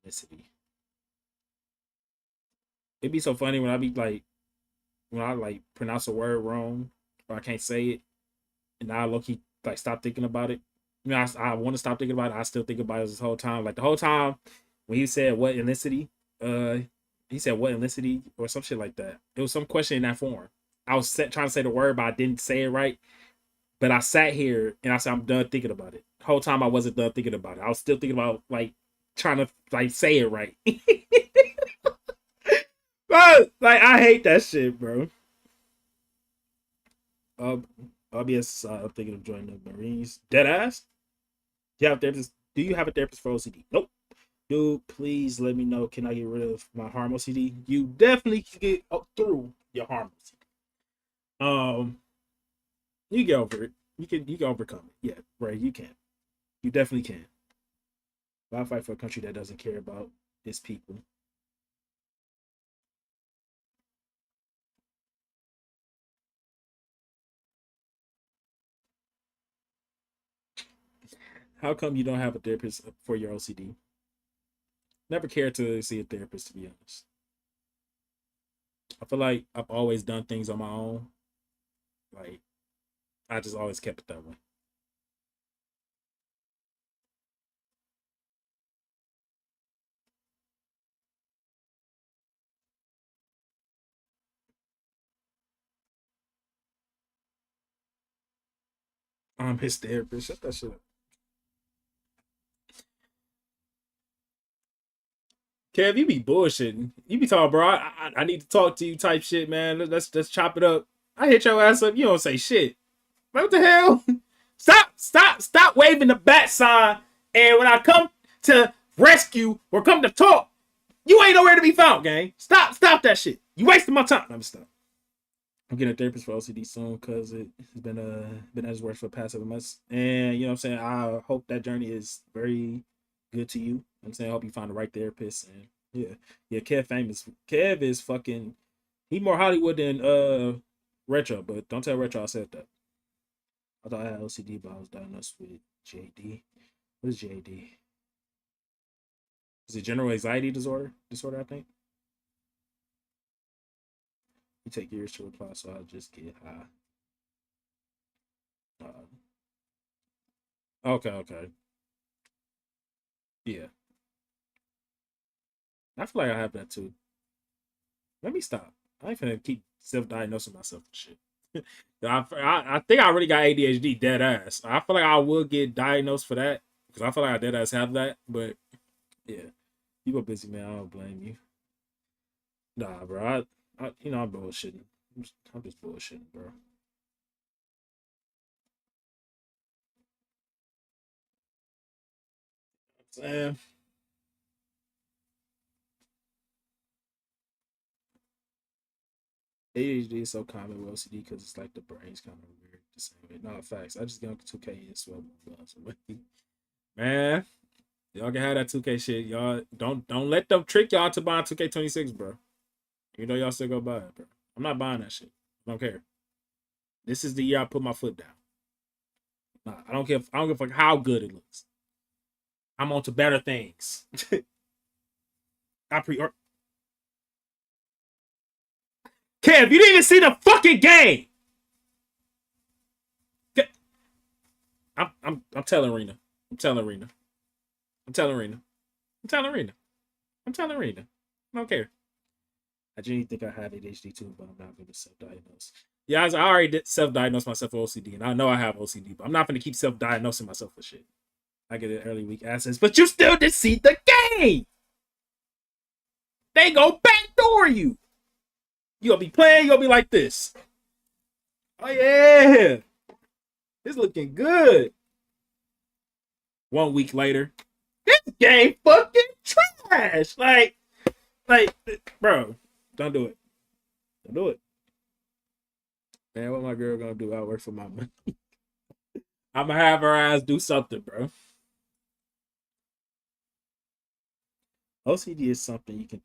Ethnicity. It'd be so funny when I be like when I like pronounce a word wrong or I can't say it, and I low key like stop thinking about it. You know, I want to stop thinking about it. I still think about it this whole time. Like the whole time when he said what ethnicity, uh, he said what ethnicity or some shit like that. It was some question in that form. I was trying to say the word, but I didn't say it right. But I sat here and I said I'm done thinking about it. The whole time I wasn't done thinking about it. I was still thinking about like trying to like say it right. But, like I hate that shit, bro. Um, obvious. I'm thinking of joining the Marines. Dead ass. Do you have a therapist? Do you have a therapist for OCD? Nope. Dude, please let me know. Can I get rid of my harm OCD? You definitely can get up through your harm OCD. You get over it. You can overcome it. Yeah, right. You can. You definitely can. But I fight for a country that doesn't care about its people. How come you don't have a therapist for your OCD? Never cared to see a therapist, to be honest. I feel like I've always done things on my own. Like I just always kept it that way. I'm his therapist. Shut that shit up. Kev, you be bullshitting. You be talking, bro. I need to talk to you type shit, man. Let's chop it up. I hit your ass up. You don't say shit. What the hell? Stop waving the bat sign. And when I come to rescue or come to talk, you ain't nowhere to be found, gang. Stop that shit. You wasting my time. I'm stop. I'm getting a therapist for OCD soon because it's been at his worst for the past 7 months. And you know what I'm saying? I hope that journey is very good to you. I'm saying I hope you find the right therapist. And yeah. Yeah, Kev famous. Kev is fucking he more Hollywood than Retro, but don't tell Retro I said that. I thought I had OCD, but I was diagnosed with JD. What is JD? Is it general anxiety disorder? I think. You take years to reply, so I'll just get high. Uh, okay. Yeah. I feel like I have that too. Let me stop. I ain't finna keep self-diagnosing myself and shit. I think I already got ADHD dead ass. I feel like I will get diagnosed for that because I feel like I dead ass have that. But yeah, you go busy, man. I don't blame you. Nah, bro. I'm bullshitting. I'm just bullshitting, bro. Sam, ADHD is so common with OCD because it's like the brain's kind of weird the same way. No facts. I just get on 2K and swell my guns away. Man, y'all can have that 2K shit. Y'all don't let them trick y'all to buying 2K26, bro. You know y'all still go buy it, bro. I'm not buying that shit. I don't care. This is the year I put my foot down. Nah, I don't care. I don't give a fuck how good it looks. I'm on to better things. I pre-order. Kev, you didn't even see the fucking game. I'm telling Rena. I'm telling Rena. I'm telling Rena. I'm telling Rena. I'm telling Rena. I don't care. I genuinely think I have ADHD too, but I'm not going to self-diagnose. Yeah, I already did self-diagnose myself with OCD, and I know I have OCD, but I'm not going to keep self-diagnosing myself for shit. I get an early week access, but you still deceive the game. They go backdoor you. You gonna be playing, you gonna be like this. Oh yeah. It's looking good. 1 week later, this game fucking trash. Like, bro, don't do it. Don't do it. Man, what my girl gonna do? I work for my money. I'm gonna have her ass do something, bro. OCD is something you can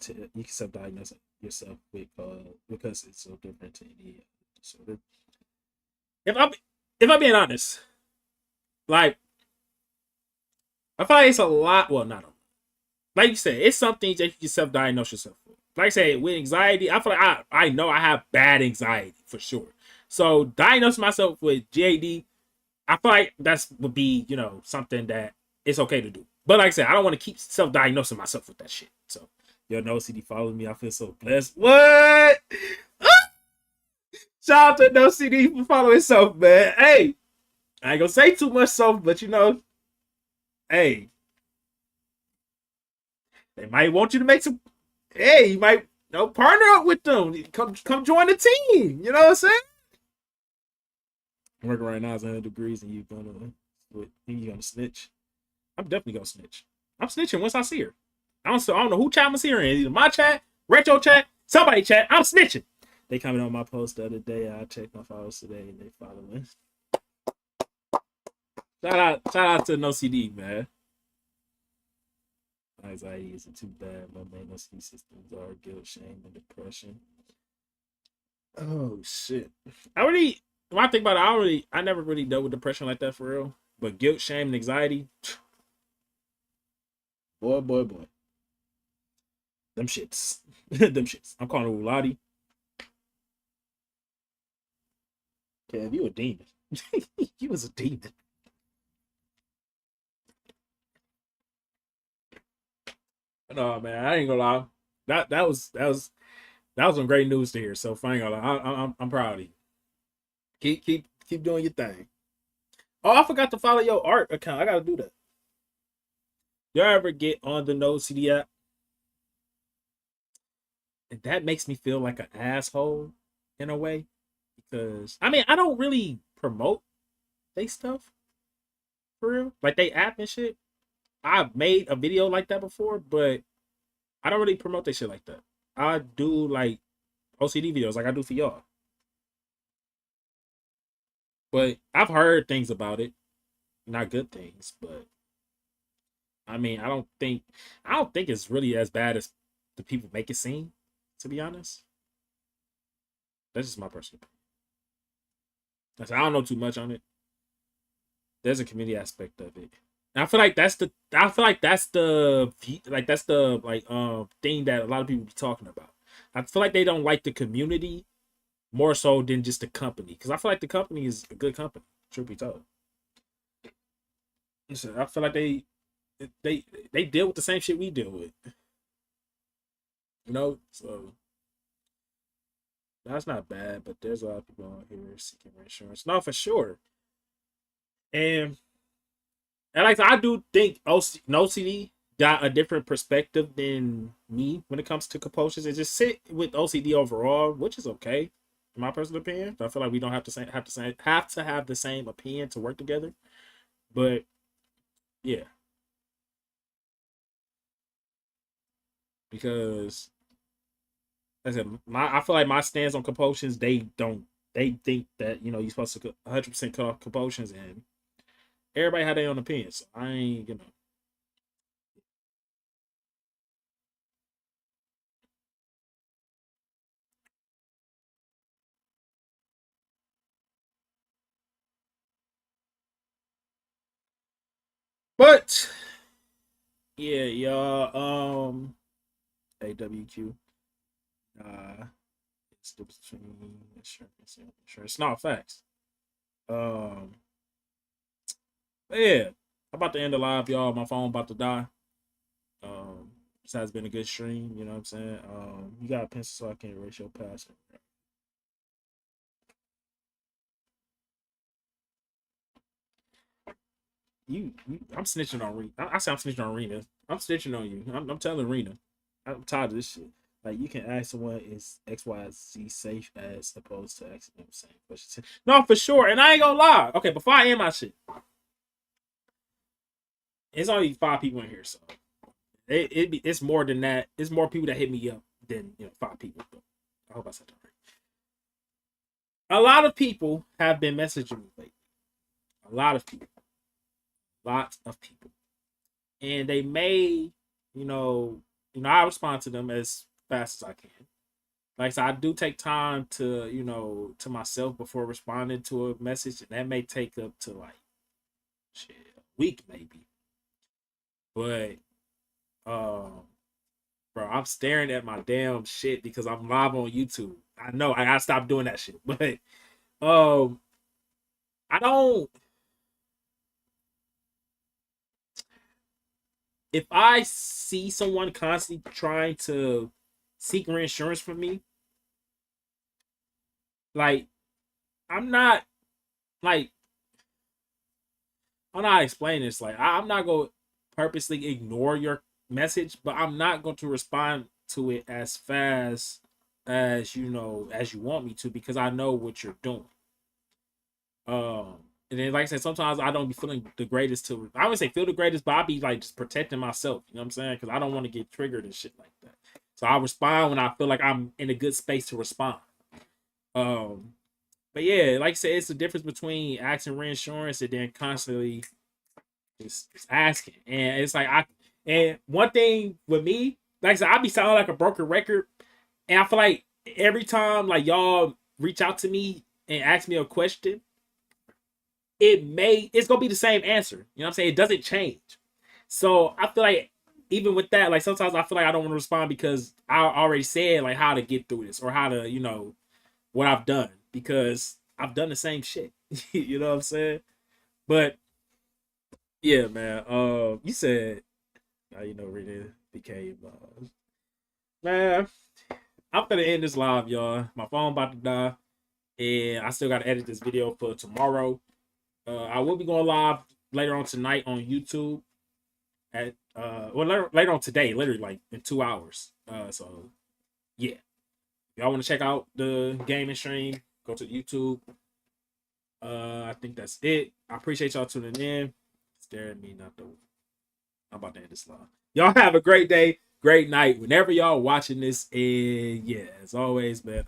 self-diagnose yourself with because it's so different to any disorder. If I'm if I'm being honest, like I feel like it's a lot. Well, not a lot. Like you said, it's something that you can self-diagnose yourself with. Like I said, with anxiety, I feel like I know I have bad anxiety for sure. So diagnosing myself with GAD, I feel like that's would be, something that it's okay to do. But like I said, I don't want to keep self-diagnosing myself with that shit. So no OCD follows me. I feel so blessed. What? Shout out to No CD for following himself, man. Hey, I ain't gonna say too much self, but hey, they might want you to make some. Hey, you might partner up with them. Come join the team. You know what I'm saying? I'm working right now is 100 degrees, and you gonna snitch. I'm definitely gonna snitch. I'm snitching once I see her. I don't know who chat I'm seeing. Either my chat, retro chat, somebody chat. I'm snitching. They commented on my post the other day. I checked my followers today, and they following. Shout out to No CD, man. My anxiety isn't too bad. My main OCD systems are guilt, shame, and depression. Oh shit! When I think about it, I never really dealt with depression like that for real. But guilt, shame, and anxiety, boy, them shits, them shits. I'm calling Ulati. Kev, you a demon. You was a demon. No man, I ain't gonna lie. That was some great news to hear. So I ain't gonna lie. I'm proud of you. Keep doing your thing. Oh, I forgot to follow your art account. I gotta do that. Y'all ever get on the No CD app? And that makes me feel like an asshole in a way. Because I mean I don't really promote they stuff for real. Like they app and shit. I've made a video like that before, but I don't really promote that shit like that. I do like OCD videos like I do for y'all. But I've heard things about it. Not good things, but I mean I don't think it's really as bad as the people make it seem, to be honest. That's just my personal opinion. I don't know too much on it. There's a community aspect of it. And I feel like that's the thing that a lot of people be talking about. I feel like they don't like the community more so than just the company. Because I feel like the company is a good company, truth be told. So I feel like they deal with the same shit we deal with. So that's not bad, but there's a lot of people out here seeking insurance. No, for sure. And I do think OCD got a different perspective than me when it comes to compulsions, and just sit with OCD overall, which is okay, in my personal opinion. I feel like we don't have to have the same opinion to work together. But yeah, because as I said, I feel like my stance on compulsions, they think that you're supposed to 100% cut off compulsions, and everybody had their own opinions. So I ain't. But yeah, y'all. AWQ. It's the between insurance and insurance. Not facts. Um, but yeah, I'm about to end the live, y'all. My phone about to die. Besides been a good stream, you know what I'm saying? You got a pencil so I can erase your password. I'm snitching on Rena. I say I'm snitching on Rena. I'm snitching on you. I'm telling Rena. I'm tired of this shit. Like you can ask someone is XYZ safe as opposed to asking them the same question. No, for sure. And I ain't gonna lie. Okay, before I end my shit, it's only 5 people in here, so it's more than that. It's more people that hit me up than 5 people. But I hope I said that right. A lot of people have been messaging me lately. A lot of people. Lots of people. And they may, I respond to them as fast as I can. Like I said, I do take time to, to myself before responding to a message, and that may take up to like a week maybe. But bro, I'm staring at my damn shit because I'm live on YouTube. I know I gotta stop doing that shit. But I don't. If I see someone constantly trying to seek reinsurance from me, like I'm not like I'm not explaining this. Like I'm not gonna purposely ignore your message, but I'm not going to respond to it as fast as as you want me to because I know what you're doing. And then like I said, sometimes I don't be feeling the greatest to I wouldn't say feel the greatest, but I'll be like just protecting myself, you know what I'm saying? Because I don't want to get triggered and shit like that. So I respond when I feel like I'm in a good space to respond. But yeah, like I said, it's the difference between asking reinsurance and then constantly just asking. And it's like and one thing with me, like I said, I be sounding like a broken record. And I feel like every time like y'all reach out to me and ask me a question, it's gonna be the same answer. You know what I'm saying? It doesn't change. So I feel like even with that, like sometimes I feel like I don't want to respond because I already said like how to get through this or how to, what I've done because I've done the same shit. You know what I'm saying? But yeah, man. You said Rita became man. I'm gonna end this live, y'all. My phone about to die, and I still gotta edit this video for tomorrow. I will be going live later on tonight on YouTube at later on today, literally like in 2 hours. So yeah, if y'all want to check out the gaming stream, go to YouTube. I think that's it. I appreciate y'all tuning in. Stare at me, not the. I'm about to end this live. Y'all have a great day, great night, whenever y'all watching this. And yeah, as always, man.